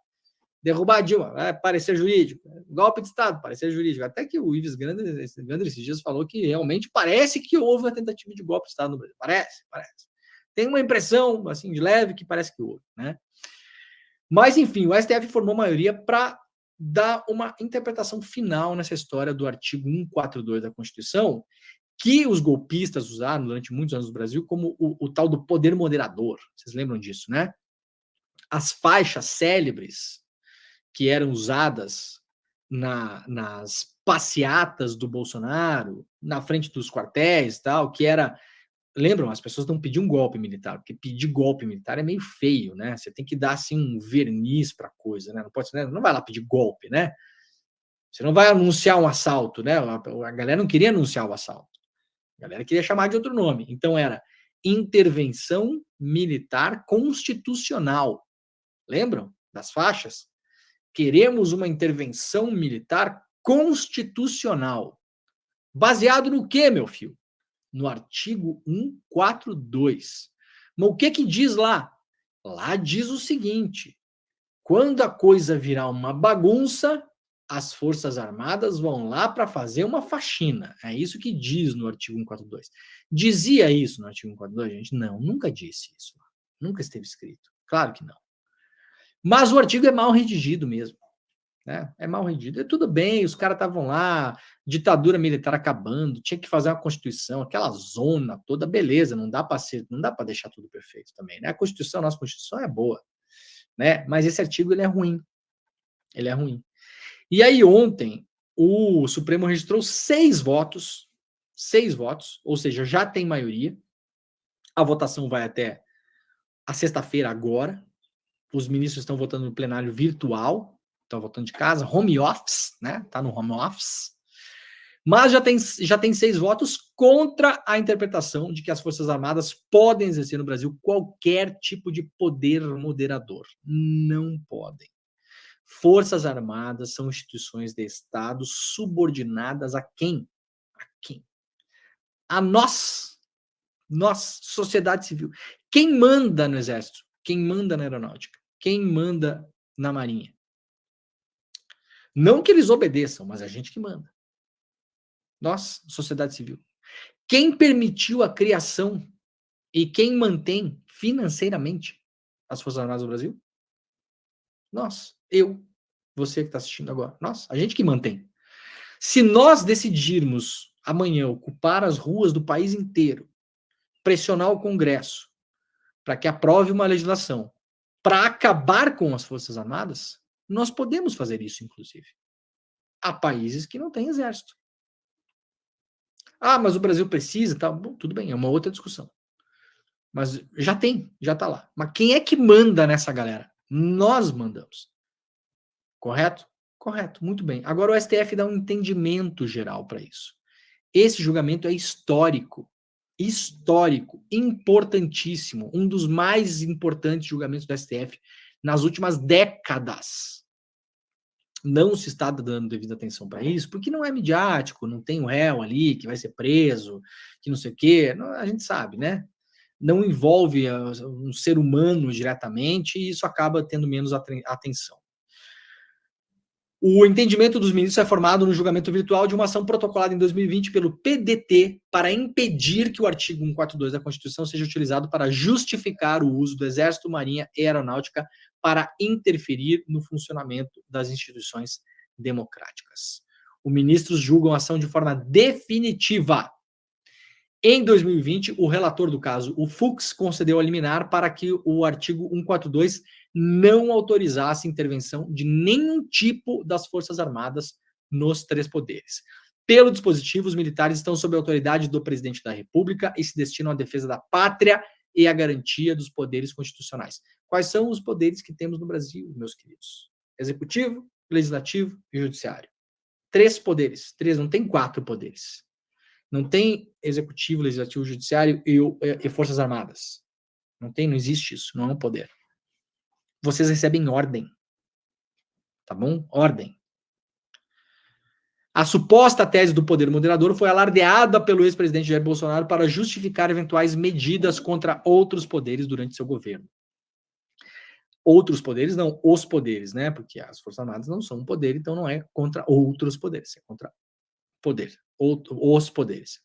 Derrubar a Dilma, vai parecer jurídico. Golpe de Estado, parecer jurídico. Até que o Ives Gandra esses dias falou que realmente parece que houve uma tentativa de golpe de Estado no Brasil. Parece. Tem uma impressão, assim, de leve que parece que houve, né? Mas, enfim, o STF formou maioria para dar uma interpretação final nessa história do artigo 142 da Constituição, que os golpistas usaram durante muitos anos no Brasil como o tal do poder moderador. Vocês lembram disso, né? As faixas célebres que eram usadas nas passeatas do Bolsonaro, na frente dos quartéis, tal, que era... Lembram? As pessoas não pediam golpe militar, porque pedir golpe militar é meio feio, né? Você tem que dar, assim, um verniz para a coisa, né? Não pode, não vai lá pedir golpe, né? Você não vai anunciar um assalto, né? A galera não queria anunciar o assalto. A galera queria chamar de outro nome. Então era intervenção militar constitucional. Lembram das faixas? Queremos uma intervenção militar constitucional. Baseado no quê, meu filho? No artigo 142. Mas o que diz lá? Lá diz o seguinte: quando a coisa virar uma bagunça, as Forças Armadas vão lá para fazer uma faxina. É isso que diz no artigo 142. Dizia isso no artigo 142, gente? Não, nunca disse isso. Nunca esteve escrito. Claro que não. Mas o artigo é mal redigido mesmo. Né? É mal redigido. E tudo bem, os caras estavam lá, ditadura militar acabando, tinha que fazer uma Constituição, aquela zona toda, beleza, não dá para deixar tudo perfeito também. Né? A nossa Constituição é boa. Né? Mas esse artigo ele é ruim. Ele é ruim. E aí ontem o Supremo registrou 6 votos, ou seja, já tem maioria. A votação vai até a sexta-feira agora. Os ministros estão votando no plenário virtual, estão votando de casa, home office, né? Tá no home office. Mas já tem 6 votos contra a interpretação de que as Forças Armadas podem exercer no Brasil qualquer tipo de poder moderador. Não podem. Forças Armadas são instituições de Estado subordinadas a quem? A quem? A nós, sociedade civil. Quem manda no Exército? Quem manda na Aeronáutica? Quem manda na Marinha? Não que eles obedeçam, mas a gente que manda. Nós, sociedade civil. Quem permitiu a criação e quem mantém financeiramente as Forças Armadas do Brasil? Nós, eu, você que está assistindo agora. Nós, a gente que mantém. Se nós decidirmos amanhã ocupar as ruas do país inteiro, pressionar o Congresso para que aprove uma legislação para acabar com as Forças Armadas, nós podemos fazer isso, inclusive. Há países que não têm exército. Ah, mas o Brasil precisa, tá? Bom, tudo bem, é uma outra discussão. Mas já está lá. Mas quem é que manda nessa galera? Nós mandamos. Correto? Correto, muito bem. Agora o STF dá um entendimento geral para isso. Esse julgamento é histórico, importantíssimo, um dos mais importantes julgamentos do STF nas últimas décadas. Não se está dando devida atenção para isso, porque não é midiático, não tem o réu ali que vai ser preso, que não sei o quê, não, a gente sabe, né? Não envolve um ser humano diretamente e isso acaba tendo menos atenção. O entendimento dos ministros é formado no julgamento virtual de uma ação protocolada em 2020 pelo PDT para impedir que o artigo 142 da Constituição seja utilizado para justificar o uso do Exército, Marinha e Aeronáutica para interferir no funcionamento das instituições democráticas. Os ministros julgam a ação de forma definitiva. Em 2020, o relator do caso, o Fux, concedeu a liminar para que o artigo 142 não autorizasse intervenção de nenhum tipo das Forças Armadas nos 3 poderes. Pelo dispositivo, os militares estão sob a autoridade do presidente da República e se destinam à defesa da pátria e à garantia dos poderes constitucionais. Quais são os poderes que temos no Brasil, meus queridos? Executivo, legislativo e judiciário. 3 poderes. 3, não tem 4 poderes. Não tem executivo, legislativo, judiciário e forças armadas. Não existe isso, não é um poder. Vocês recebem ordem. Tá bom? Ordem. A suposta tese do poder moderador foi alardeada pelo ex-presidente Jair Bolsonaro para justificar eventuais medidas contra outros poderes durante seu governo. Outros poderes, não, os poderes, né? Porque as Forças Armadas não são um poder, então não é contra outros poderes, é contra poder, os poderes.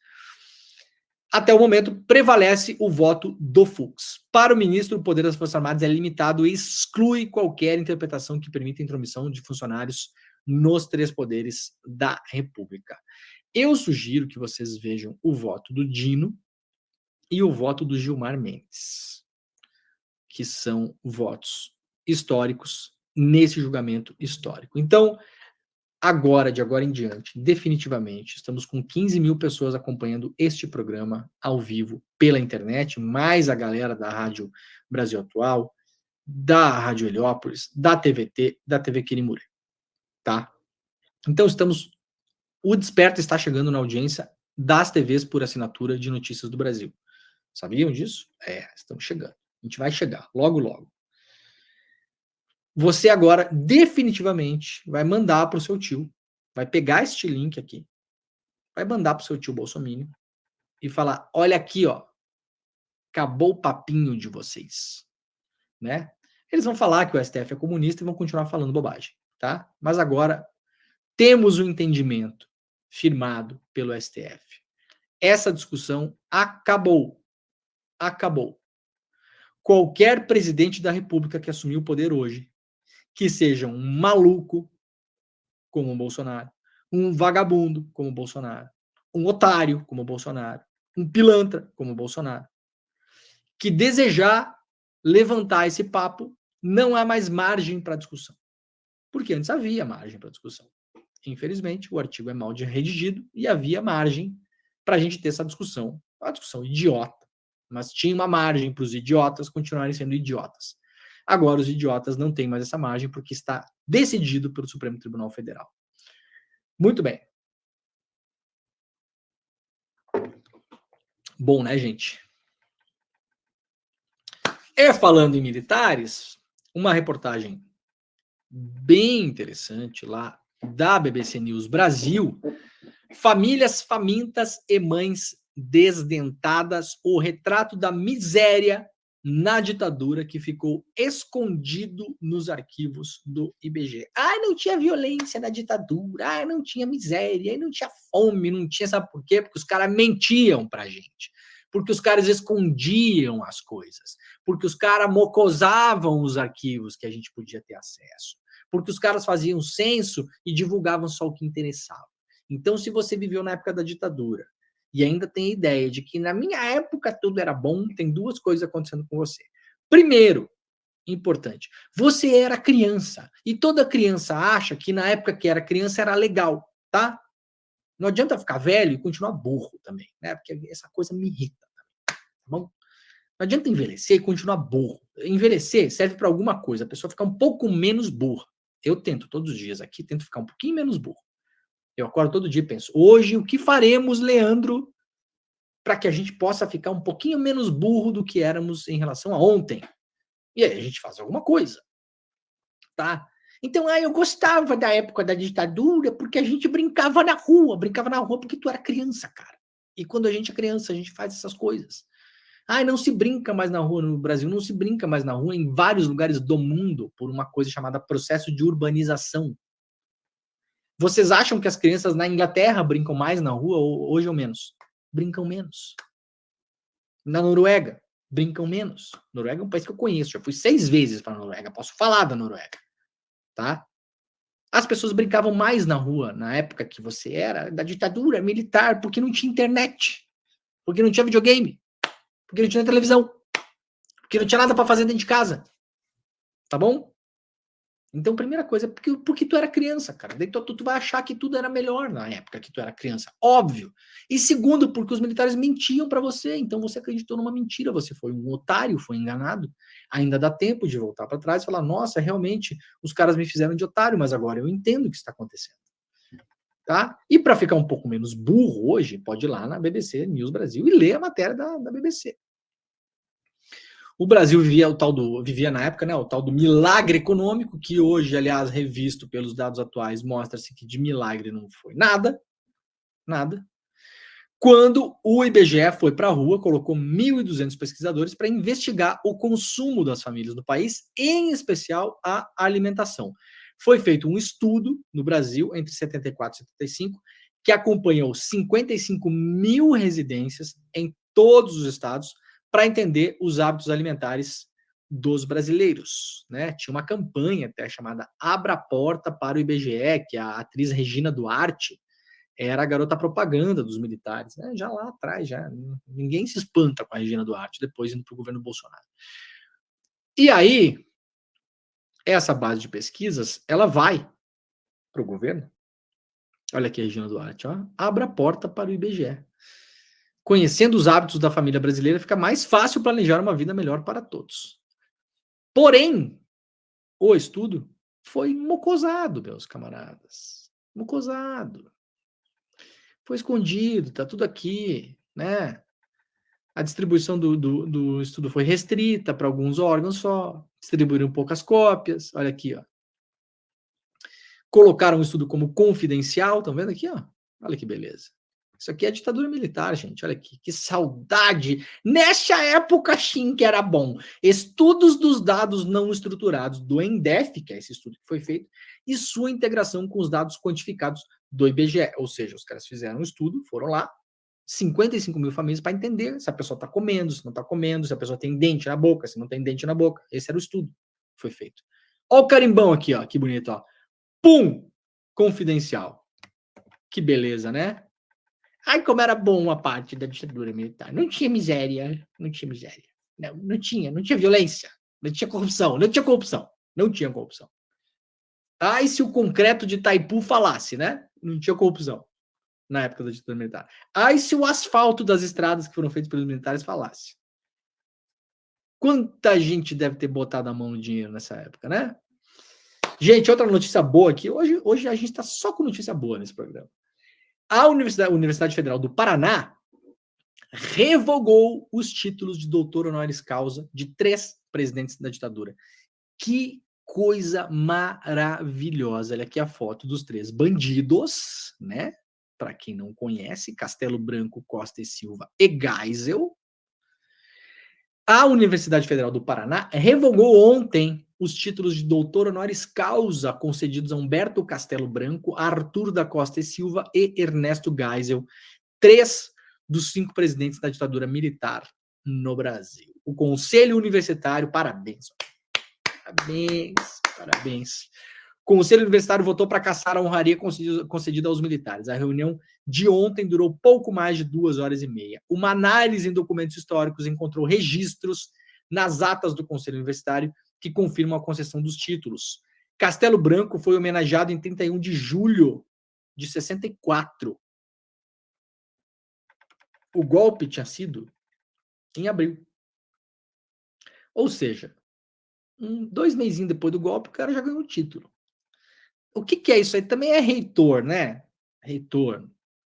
Até o momento, prevalece o voto do Fux. Para o ministro, o poder das Forças Armadas é limitado e exclui qualquer interpretação que permita a intromissão de funcionários nos 3 poderes da República. Eu sugiro que vocês vejam o voto do Dino e o voto do Gilmar Mendes, que são votos históricos nesse julgamento histórico. Então, de agora em diante, definitivamente, estamos com 15 mil pessoas acompanhando este programa ao vivo pela internet, mais a galera da Rádio Brasil Atual, da Rádio Heliópolis, da TVT, da TV Quirimurê, tá? Então, o Desperta está chegando na audiência das TVs por assinatura de notícias do Brasil. Sabiam disso? Estamos chegando. A gente vai chegar, logo, logo. Você agora, definitivamente, vai mandar para o seu tio, vai pegar este link aqui, vai mandar para o seu tio Bolsonaro e falar, olha aqui, ó, acabou o papinho de vocês, né? Eles vão falar que o STF é comunista e vão continuar falando bobagem, tá? Mas agora temos o entendimento firmado pelo STF. Essa discussão acabou. Acabou. Qualquer presidente da República que assumir o poder hoje, que seja um maluco como o Bolsonaro, um vagabundo como o Bolsonaro, um otário como o Bolsonaro, um pilantra como o Bolsonaro, que desejar levantar esse papo, não há mais margem para discussão. Porque antes havia margem para discussão. Infelizmente, o artigo é mal redigido e havia margem para a gente ter essa discussão. Uma discussão idiota, mas tinha uma margem para os idiotas continuarem sendo idiotas. Agora, os idiotas não têm mais essa margem porque está decidido pelo Supremo Tribunal Federal. Muito bem. Bom, né, gente? Falando em militares, uma reportagem bem interessante lá da BBC News Brasil, famílias famintas e mães desdentadas, o retrato da miséria na ditadura que ficou escondido nos arquivos do IBGE. Não tinha violência na ditadura, não tinha miséria, não tinha fome, não tinha, sabe por quê? Porque os caras mentiam pra gente, porque os caras escondiam as coisas, porque os caras mocosavam os arquivos que a gente podia ter acesso, porque os caras faziam censo e divulgavam só o que interessava. Então, se você viveu na época da ditadura e ainda tem a ideia de que na minha época tudo era bom, tem 2 coisas acontecendo com você. Primeiro, importante, você era criança e toda criança acha que na época que era criança era legal, tá? Não adianta ficar velho e continuar burro também, né? Porque essa coisa me irrita, tá bom? Não adianta envelhecer e continuar burro. Envelhecer serve para alguma coisa, a pessoa ficar um pouco menos burra. Eu tento todos os dias aqui, tento ficar um pouquinho menos burro. Eu acordo todo dia e penso, hoje o que faremos, Leandro, para que a gente possa ficar um pouquinho menos burro do que éramos em relação a ontem? E aí a gente faz alguma coisa, tá? Então, eu gostava da época da ditadura porque a gente brincava na rua porque tu era criança, cara. E quando a gente é criança, a gente faz essas coisas. Não se brinca mais na rua no Brasil, não se brinca mais na rua em vários lugares do mundo por uma coisa chamada processo de urbanização. Vocês acham que as crianças na Inglaterra brincam mais na rua hoje ou menos? Brincam menos. Na Noruega, brincam menos. Noruega é um país que eu conheço, já fui 6 vezes para a Noruega, posso falar da Noruega, tá? As pessoas brincavam mais na rua na época que você era da ditadura militar, porque não tinha internet, porque não tinha videogame, porque não tinha televisão, porque não tinha nada para fazer dentro de casa, tá bom? Então, primeira coisa, porque tu era criança, cara. Daí tu vai achar que tudo era melhor na época que tu era criança. Óbvio. E segundo, porque os militares mentiam para você. Então, você acreditou numa mentira. Você foi um otário, foi enganado. Ainda dá tempo de voltar para trás e falar, nossa, realmente, os caras me fizeram de otário, mas agora eu entendo o que está acontecendo. Tá? E para ficar um pouco menos burro hoje, pode ir lá na BBC News Brasil e ler a matéria da BBC. O Brasil vivia na época, né, o tal do milagre econômico, que hoje, aliás, revisto pelos dados atuais, mostra-se que de milagre não foi nada, nada. Quando o IBGE foi para a rua, colocou 1.200 pesquisadores para investigar o consumo das famílias do país, em especial a alimentação. Foi feito um estudo no Brasil, entre 74 e 75, que acompanhou 55 mil residências em todos os estados, para entender os hábitos alimentares dos brasileiros, né? Tinha uma campanha até chamada Abra a Porta para o IBGE, que a atriz Regina Duarte era a garota propaganda dos militares, né? Já lá atrás, já ninguém se espanta com a Regina Duarte, depois indo para o governo Bolsonaro. E aí, essa base de pesquisas, ela vai para o governo. Olha aqui a Regina Duarte, ó. Abra a porta para o IBGE. Conhecendo os hábitos da família brasileira, fica mais fácil planejar uma vida melhor para todos. Porém, o estudo foi mocosado, meus camaradas. Mocosado. Foi escondido, tá tudo aqui, né? A distribuição do estudo foi restrita para alguns órgãos só, distribuíram poucas cópias, olha aqui, ó. Colocaram o estudo como confidencial, estão vendo aqui, ó? Olha que beleza. Isso aqui é ditadura militar, gente. Olha aqui, que saudade. Nessa época, sim, que era bom. Estudos dos dados não estruturados do ENDEF, que é esse estudo que foi feito, e sua integração com os dados quantificados do IBGE. Ou seja, os caras fizeram um estudo, foram lá, 55 mil famílias para entender se a pessoa está comendo, se não está comendo, se a pessoa tem dente na boca, se não tem dente na boca. Esse era o estudo que foi feito. Olha o carimbão aqui, ó, que bonito, ó. Pum! Confidencial. Que beleza, né? Ai, como era bom a parte da ditadura militar. Não tinha miséria, não tinha miséria. Não tinha violência, não tinha corrupção, não tinha corrupção. Não tinha corrupção. Ai, se o concreto de Itaipu falasse, né? Não tinha corrupção na época da ditadura militar. Ai, se o asfalto das estradas que foram feitas pelos militares falasse. Quanta gente deve ter botado a mão no dinheiro nessa época, né? Gente, outra notícia boa aqui. Hoje a gente está só com notícia boa nesse programa. A Universidade Federal do Paraná revogou os títulos de doutor honoris causa de 3 presidentes da ditadura. Que coisa maravilhosa. Olha aqui a foto dos 3 bandidos, né? Para quem não conhece, Castelo Branco, Costa e Silva e Geisel. A Universidade Federal do Paraná revogou ontem os títulos de doutor honoris causa concedidos a Humberto Castelo Branco, Arthur da Costa e Silva e Ernesto Geisel, 3 dos 5 presidentes da ditadura militar no Brasil. O Conselho Universitário, parabéns. O Conselho Universitário votou para caçar a honraria concedida aos militares. A reunião de ontem durou pouco mais de 2 horas e meia. Uma análise em documentos históricos encontrou registros nas atas do Conselho Universitário que confirmam a concessão dos títulos. Castelo Branco foi homenageado em 31 de julho de 64. O golpe tinha sido em abril. Ou seja, 2 mesinhos depois do golpe, o cara já ganhou o título. O que é isso aí? Também é reitor, né? Reitor,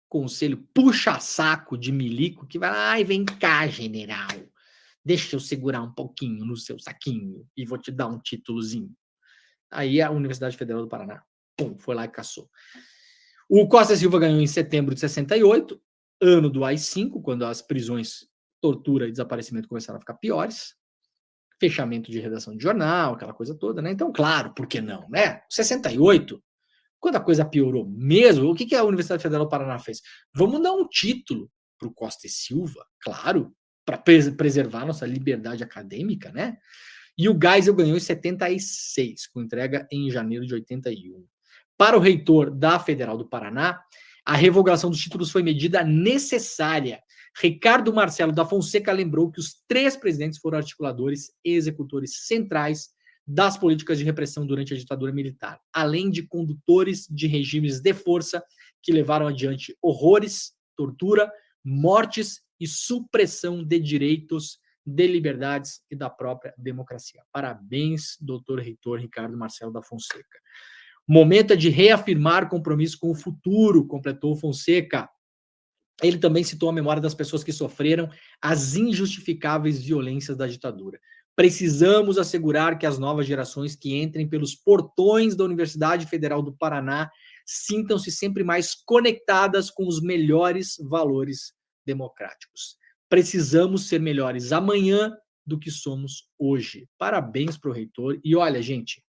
conselho puxa-saco de milico que vai lá, ai, vem cá, general. Deixa eu segurar um pouquinho no seu saquinho e vou te dar um títulozinho. Aí a Universidade Federal do Paraná, pum, foi lá e caçou. O Costa Silva ganhou em setembro de 68, ano do AI-5, quando as prisões, tortura e desaparecimento começaram a ficar piores. Fechamento de redação de jornal, aquela coisa toda, né? Então, claro, por que não, né? 68, quando a coisa piorou mesmo, o que a Universidade Federal do Paraná fez? Vamos dar um título para o Costa e Silva, claro, para preservar nossa liberdade acadêmica, né? E o Geisel ganhou em 76, com entrega em janeiro de 81. Para o reitor da Federal do Paraná, a revogação dos títulos foi medida necessária. Ricardo Marcelo da Fonseca lembrou que os 3 presidentes foram articuladores e executores centrais das políticas de repressão durante a ditadura militar, além de condutores de regimes de força que levaram adiante horrores, tortura, mortes e supressão de direitos, de liberdades e da própria democracia. Parabéns, doutor reitor Ricardo Marcelo da Fonseca. Momento é de reafirmar compromisso com o futuro, completou Fonseca. Ele também citou a memória das pessoas que sofreram as injustificáveis violências da ditadura. Precisamos assegurar que as novas gerações que entrem pelos portões da Universidade Federal do Paraná sintam-se sempre mais conectadas com os melhores valores democráticos. Precisamos ser melhores amanhã do que somos hoje. Parabéns para o reitor. E olha, gente,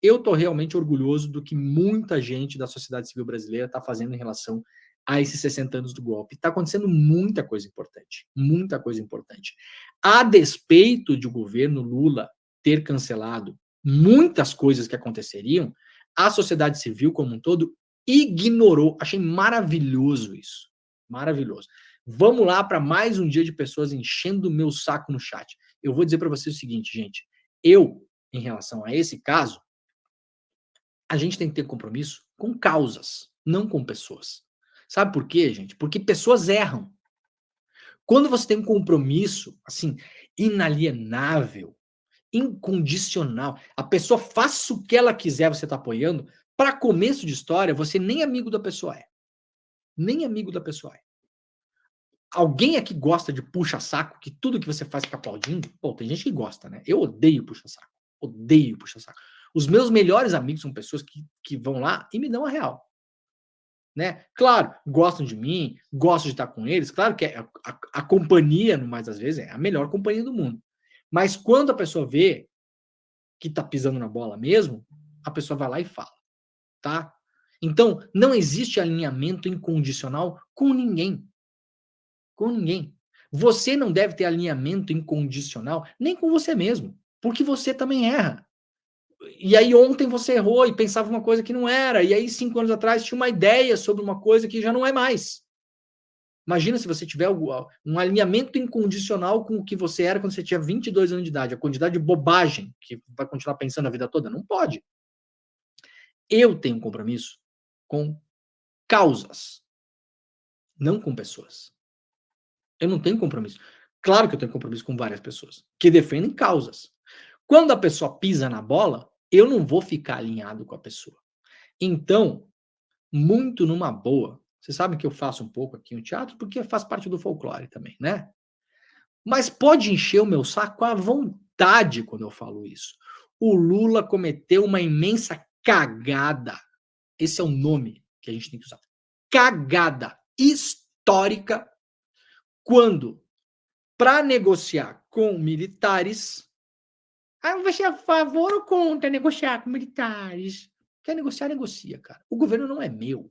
eu estou realmente orgulhoso do que muita gente da sociedade civil brasileira está fazendo em relação a esses 60 anos do golpe. Está acontecendo muita coisa importante. Muita coisa importante. A despeito de o governo Lula ter cancelado muitas coisas que aconteceriam, a sociedade civil como um todo ignorou. Achei maravilhoso isso. Maravilhoso. Vamos lá para mais um dia de pessoas enchendo o meu saco no chat. Eu vou dizer para vocês o seguinte, gente. Eu, em relação a esse caso, a gente tem que ter compromisso com causas, não com pessoas. Sabe por quê, gente? Porque pessoas erram. Quando você tem um compromisso, assim, inalienável, incondicional, a pessoa faça o que ela quiser, você está apoiando, para começo de história, você nem amigo da pessoa é. Nem amigo da pessoa é. Alguém aqui gosta de puxa-saco, que tudo que você faz fica aplaudindo? Pô, tem gente que gosta, né? Eu odeio puxa-saco. Odeio puxa-saco. Os meus melhores amigos são pessoas que vão lá e me dão a real. Né? Claro, gostam de mim, gostam de estar com eles. Claro que a companhia, no mais das vezes, é a melhor companhia do mundo. Mas quando a pessoa vê que está pisando na bola mesmo, a pessoa vai lá e fala. Tá? Então, não existe alinhamento incondicional com ninguém. Com ninguém. Você não deve ter alinhamento incondicional nem com você mesmo, porque você também erra. E aí ontem você errou e pensava uma coisa que não era, e aí 5 anos atrás tinha uma ideia sobre uma coisa que já não é mais. Imagina se você tiver um alinhamento incondicional com o que você era quando você tinha 22 anos de idade, a quantidade de bobagem que vai continuar pensando a vida toda. Não pode. Eu tenho um compromisso com causas, não com pessoas. Eu não tenho compromisso. Claro que eu tenho compromisso com várias pessoas que defendem causas. Quando a pessoa pisa na bola, eu não vou ficar alinhado com a pessoa. Então, muito numa boa. Vocês sabem que eu faço um pouco aqui no teatro, porque faz parte do folclore também, né? Mas pode encher o meu saco à vontade quando eu falo isso. O Lula cometeu uma imensa cagada. Esse é o nome que a gente tem que usar. Cagada histórica quando, para negociar com militares, você é a favor ou contra negociar com militares? Quer negociar, negocia, cara. O governo não é meu.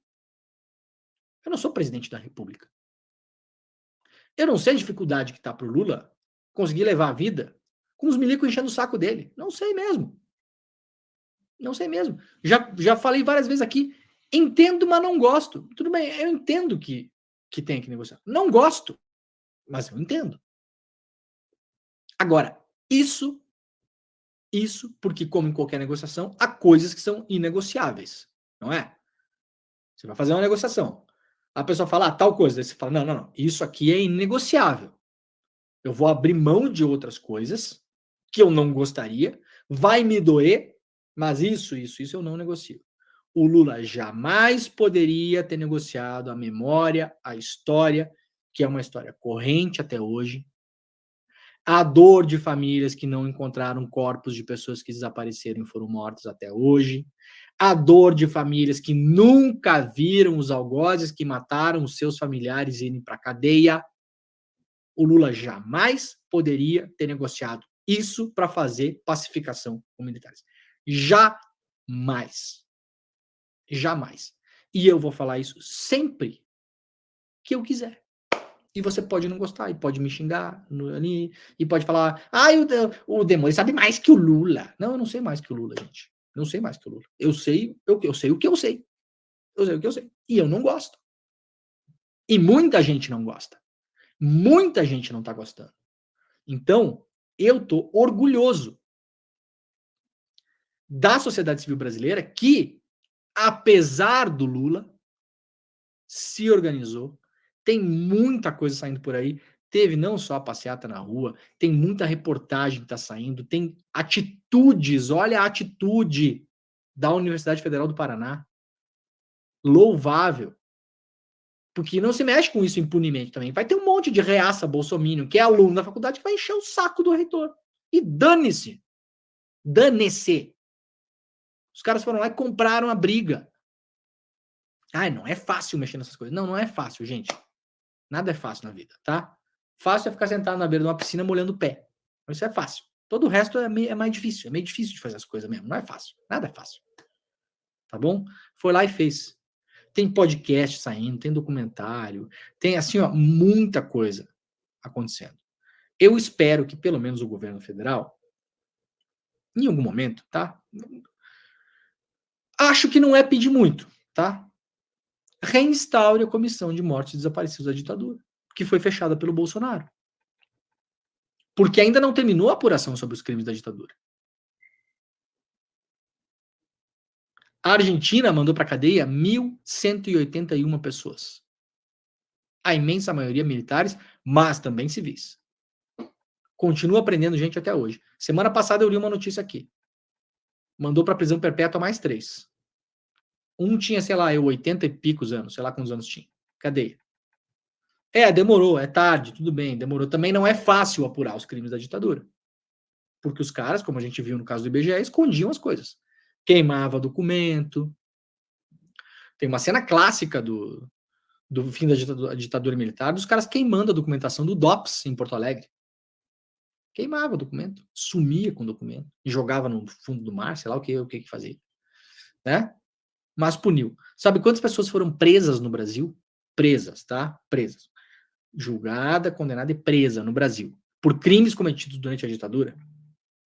Eu não sou presidente da República. Eu não sei a dificuldade que tá pro Lula conseguir levar a vida com os milicos enchendo o saco dele. Não sei mesmo. Não sei mesmo. Já falei várias vezes aqui. Entendo, mas não gosto. Tudo bem, eu entendo que tem que negociar. Não gosto, mas eu entendo. Agora, isso porque, como em qualquer negociação, há coisas que são inegociáveis, não é? Você vai fazer uma negociação. A pessoa fala, tal coisa. Aí você fala, não, isso aqui é inegociável. Eu vou abrir mão de outras coisas que eu não gostaria, vai me doer, mas isso eu não negocio. O Lula jamais poderia ter negociado a memória, a história, que é uma história corrente até hoje, a dor de famílias que não encontraram corpos de pessoas que desapareceram e foram mortas até hoje, a dor de famílias que nunca viram os algozes que mataram os seus familiares irem para a cadeia. O Lula jamais poderia ter negociado isso para fazer pacificação com militares. Jamais. Jamais. E eu vou falar isso sempre que eu quiser. E você pode não gostar, e pode me xingar ali, e pode falar, o demônio sabe mais que o Lula. Não, eu não sei mais que o Lula, gente. Não sei mais que o Lula. Eu sei o que eu sei. Eu sei o que eu sei. E eu não gosto. E muita gente não gosta. Muita gente não tá gostando. Então, eu tô orgulhoso da sociedade civil brasileira que, apesar do Lula, se organizou. Tem muita coisa saindo por aí. Teve não só a passeata na rua, tem muita reportagem que está saindo, tem atitudes, olha a atitude da Universidade Federal do Paraná. Louvável. Porque não se mexe com isso impunemente também. Vai ter um monte de reaça bolsominion, que é aluno da faculdade, que vai encher o saco do reitor. E dane-se. Dane-se. Os caras foram lá e compraram a briga. Ah, não é fácil mexer nessas coisas. Não, não é fácil, gente. Nada é fácil na vida, tá? Fácil é ficar sentado na beira de uma piscina molhando o pé. Isso é fácil. Todo o resto é mais difícil. É meio difícil de fazer as coisas mesmo. Não é fácil. Nada é fácil. Tá bom? Foi lá e fez. Tem podcast saindo, tem documentário, tem assim, ó, muita coisa acontecendo. Eu espero que pelo menos o governo federal, em algum momento, tá? Acho que não é pedir muito, tá? Reinstaure a comissão de mortos e desaparecidos da ditadura, que foi fechada pelo Bolsonaro. Porque ainda não terminou a apuração sobre os crimes da ditadura. A Argentina mandou para a cadeia 1.181 pessoas. A imensa maioria militares, mas também civis. Continua prendendo gente até hoje. Semana passada eu li uma notícia aqui. Mandou para prisão perpétua mais 3. Um tinha, sei lá, 80 e picos anos, sei lá quantos anos tinha. Cadeia. Demorou, é tarde, tudo bem, demorou. Também não é fácil apurar os crimes da ditadura. Porque os caras, como a gente viu no caso do IBGE, escondiam as coisas. Queimava documento. Tem uma cena clássica do fim da ditadura militar, dos caras queimando a documentação do DOPS em Porto Alegre. Queimava o documento, sumia com o documento, e jogava no fundo do mar, sei lá o que fazia. Né? Mas puniu. Sabe quantas pessoas foram presas no Brasil? Presas, tá? Presas. Julgada, condenada e presa no Brasil. Por crimes cometidos durante a ditadura?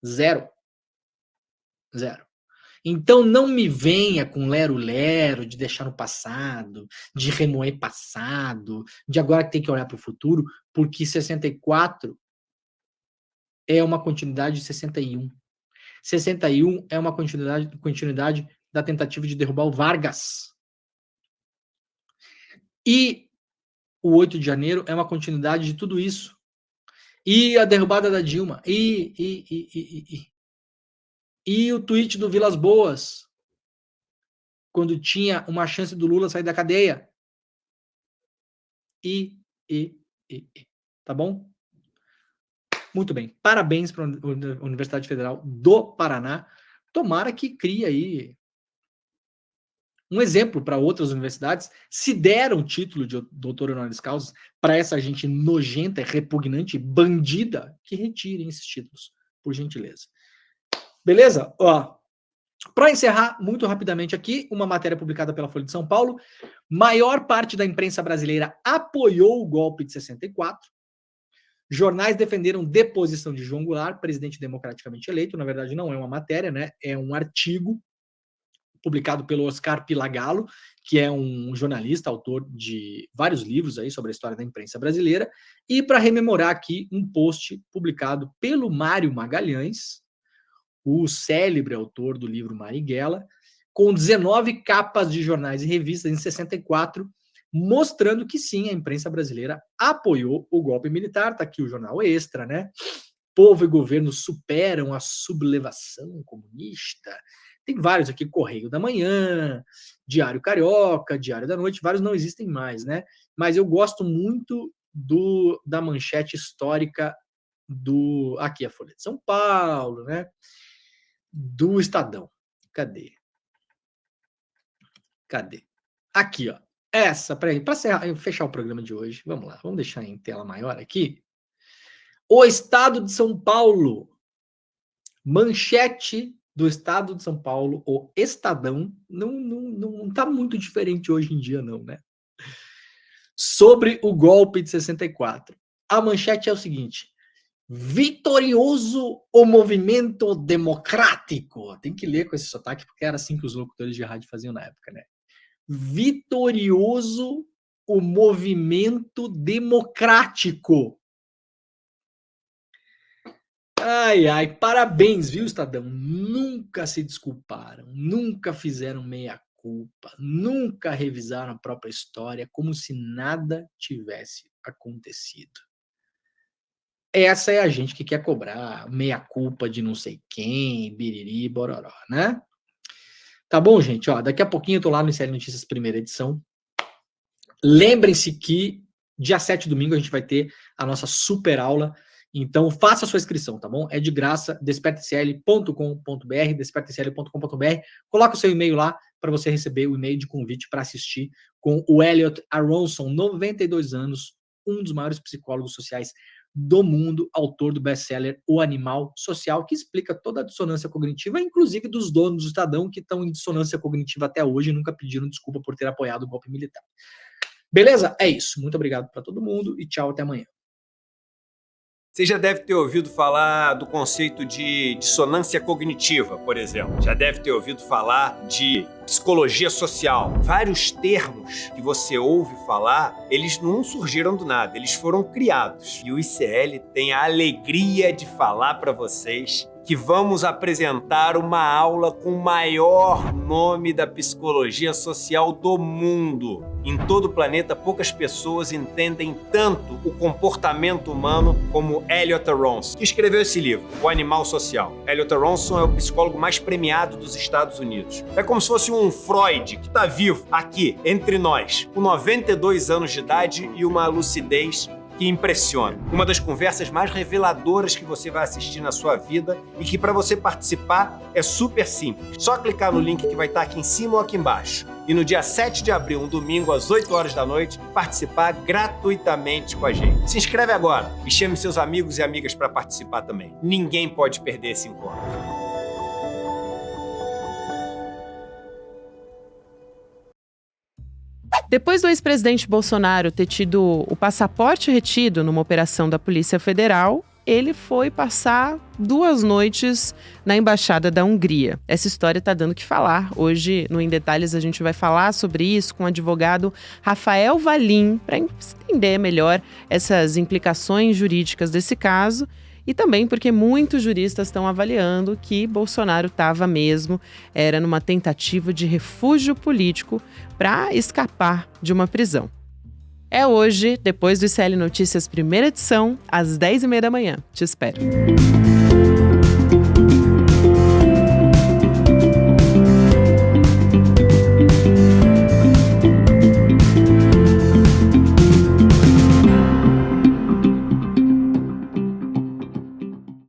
0. 0. Então não me venha com lero-lero de deixar no passado, de remoer passado, de agora que tem que olhar para o futuro, porque 64 é uma continuidade de 61. 61 é uma continuidade da tentativa de derrubar o Vargas. E o 8 de janeiro é uma continuidade de tudo isso. E a derrubada da Dilma. E o tweet do Vilas Boas, quando tinha uma chance do Lula sair da cadeia. Tá bom? Muito bem. Parabéns para a Universidade Federal do Paraná. Tomara que crie aí um exemplo para outras universidades. Se deram o título de doutor honoris causa para essa gente nojenta, repugnante, bandida, que retirem esses títulos, por gentileza. Beleza? Ó, para encerrar muito rapidamente aqui, uma matéria publicada pela Folha de São Paulo. Maior parte da imprensa brasileira apoiou o golpe de 64. Jornais defenderam deposição de João Goulart, presidente democraticamente eleito. Na verdade, não é uma matéria, né? É um artigo publicado pelo Oscar Pilagallo, que é um jornalista, autor de vários livros aí sobre a história da imprensa brasileira. E para rememorar aqui, um post publicado pelo Mário Magalhães, o célebre autor do livro Marighella, com 19 capas de jornais e revistas em 64, mostrando que sim, a imprensa brasileira apoiou o golpe militar. Está aqui o jornal Extra, né? Povo e governo superam a sublevação comunista. Tem vários aqui, Correio da Manhã, Diário Carioca, Diário da Noite, vários não existem mais, né? Mas eu gosto muito da manchete histórica aqui a Folha de São Paulo, né? Do Estadão. Cadê? Aqui, ó. Essa, para fechar o programa de hoje, vamos lá, vamos deixar em tela maior aqui. O Estado de São Paulo. Manchete do Estado de São Paulo, o Estadão, não tá muito diferente hoje em dia, não, né? Sobre o golpe de 64. A manchete é o seguinte: vitorioso o movimento democrático. Tem que ler com esse sotaque, porque era assim que os locutores de rádio faziam na época, né? Vitorioso o movimento democrático. Ai, parabéns, viu, Estadão? Nunca se desculparam, nunca fizeram meia-culpa, nunca revisaram a própria história como se nada tivesse acontecido. Essa é a gente que quer cobrar meia-culpa de não sei quem, biriri, bororó, né? Tá bom, gente? Ó, daqui a pouquinho eu tô lá no ICL Notícias primeira edição. Lembrem-se que dia 7, domingo, a gente vai ter a nossa super aula. Então, faça a sua inscrição, tá bom? É de graça, despertecl.com.br, despertecl.com.br. Coloca o seu e-mail lá para você receber o e-mail de convite para assistir com o Elliot Aronson, 92 anos, um dos maiores psicólogos sociais do mundo, autor do best-seller O Animal Social, que explica toda a dissonância cognitiva, inclusive dos donos do Estadão, que estão em dissonância cognitiva até hoje e nunca pediram desculpa por ter apoiado o golpe militar. Beleza? É isso. Muito obrigado para todo mundo e tchau, até amanhã. Você já deve ter ouvido falar do conceito de dissonância cognitiva, por exemplo. Já deve ter ouvido falar de psicologia social. Vários termos que você ouve falar, eles não surgiram do nada, eles foram criados. E o ICL tem a alegria de falar para vocês que vamos apresentar uma aula com o maior nome da psicologia social do mundo. Em todo o planeta, poucas pessoas entendem tanto o comportamento humano como Elliot Aronson, que escreveu esse livro, O Animal Social. Elliot Aronson é o psicólogo mais premiado dos Estados Unidos. É como se fosse um Freud que está vivo aqui, entre nós, com 92 anos de idade e uma lucidez que impressiona. Uma das conversas mais reveladoras que você vai assistir na sua vida e que para você participar é super simples. Só clicar no link que vai estar aqui em cima ou aqui embaixo. E no dia 7 de abril, um domingo, às 8 horas da noite, participar gratuitamente com a gente. Se inscreve agora e chame seus amigos e amigas para participar também. Ninguém pode perder esse encontro. Depois do ex-presidente Bolsonaro ter tido o passaporte retido numa operação da Polícia Federal, ele foi passar 2 noites na Embaixada da Hungria. Essa história está dando o que falar. Hoje, no Em Detalhes, a gente vai falar sobre isso com o advogado Rafael Valim, para entender melhor essas implicações jurídicas desse caso. E também porque muitos juristas estão avaliando que Bolsonaro era numa tentativa de refúgio político para escapar de uma prisão. É hoje, depois do ICL Notícias primeira edição, às 10h30 da manhã. Te espero.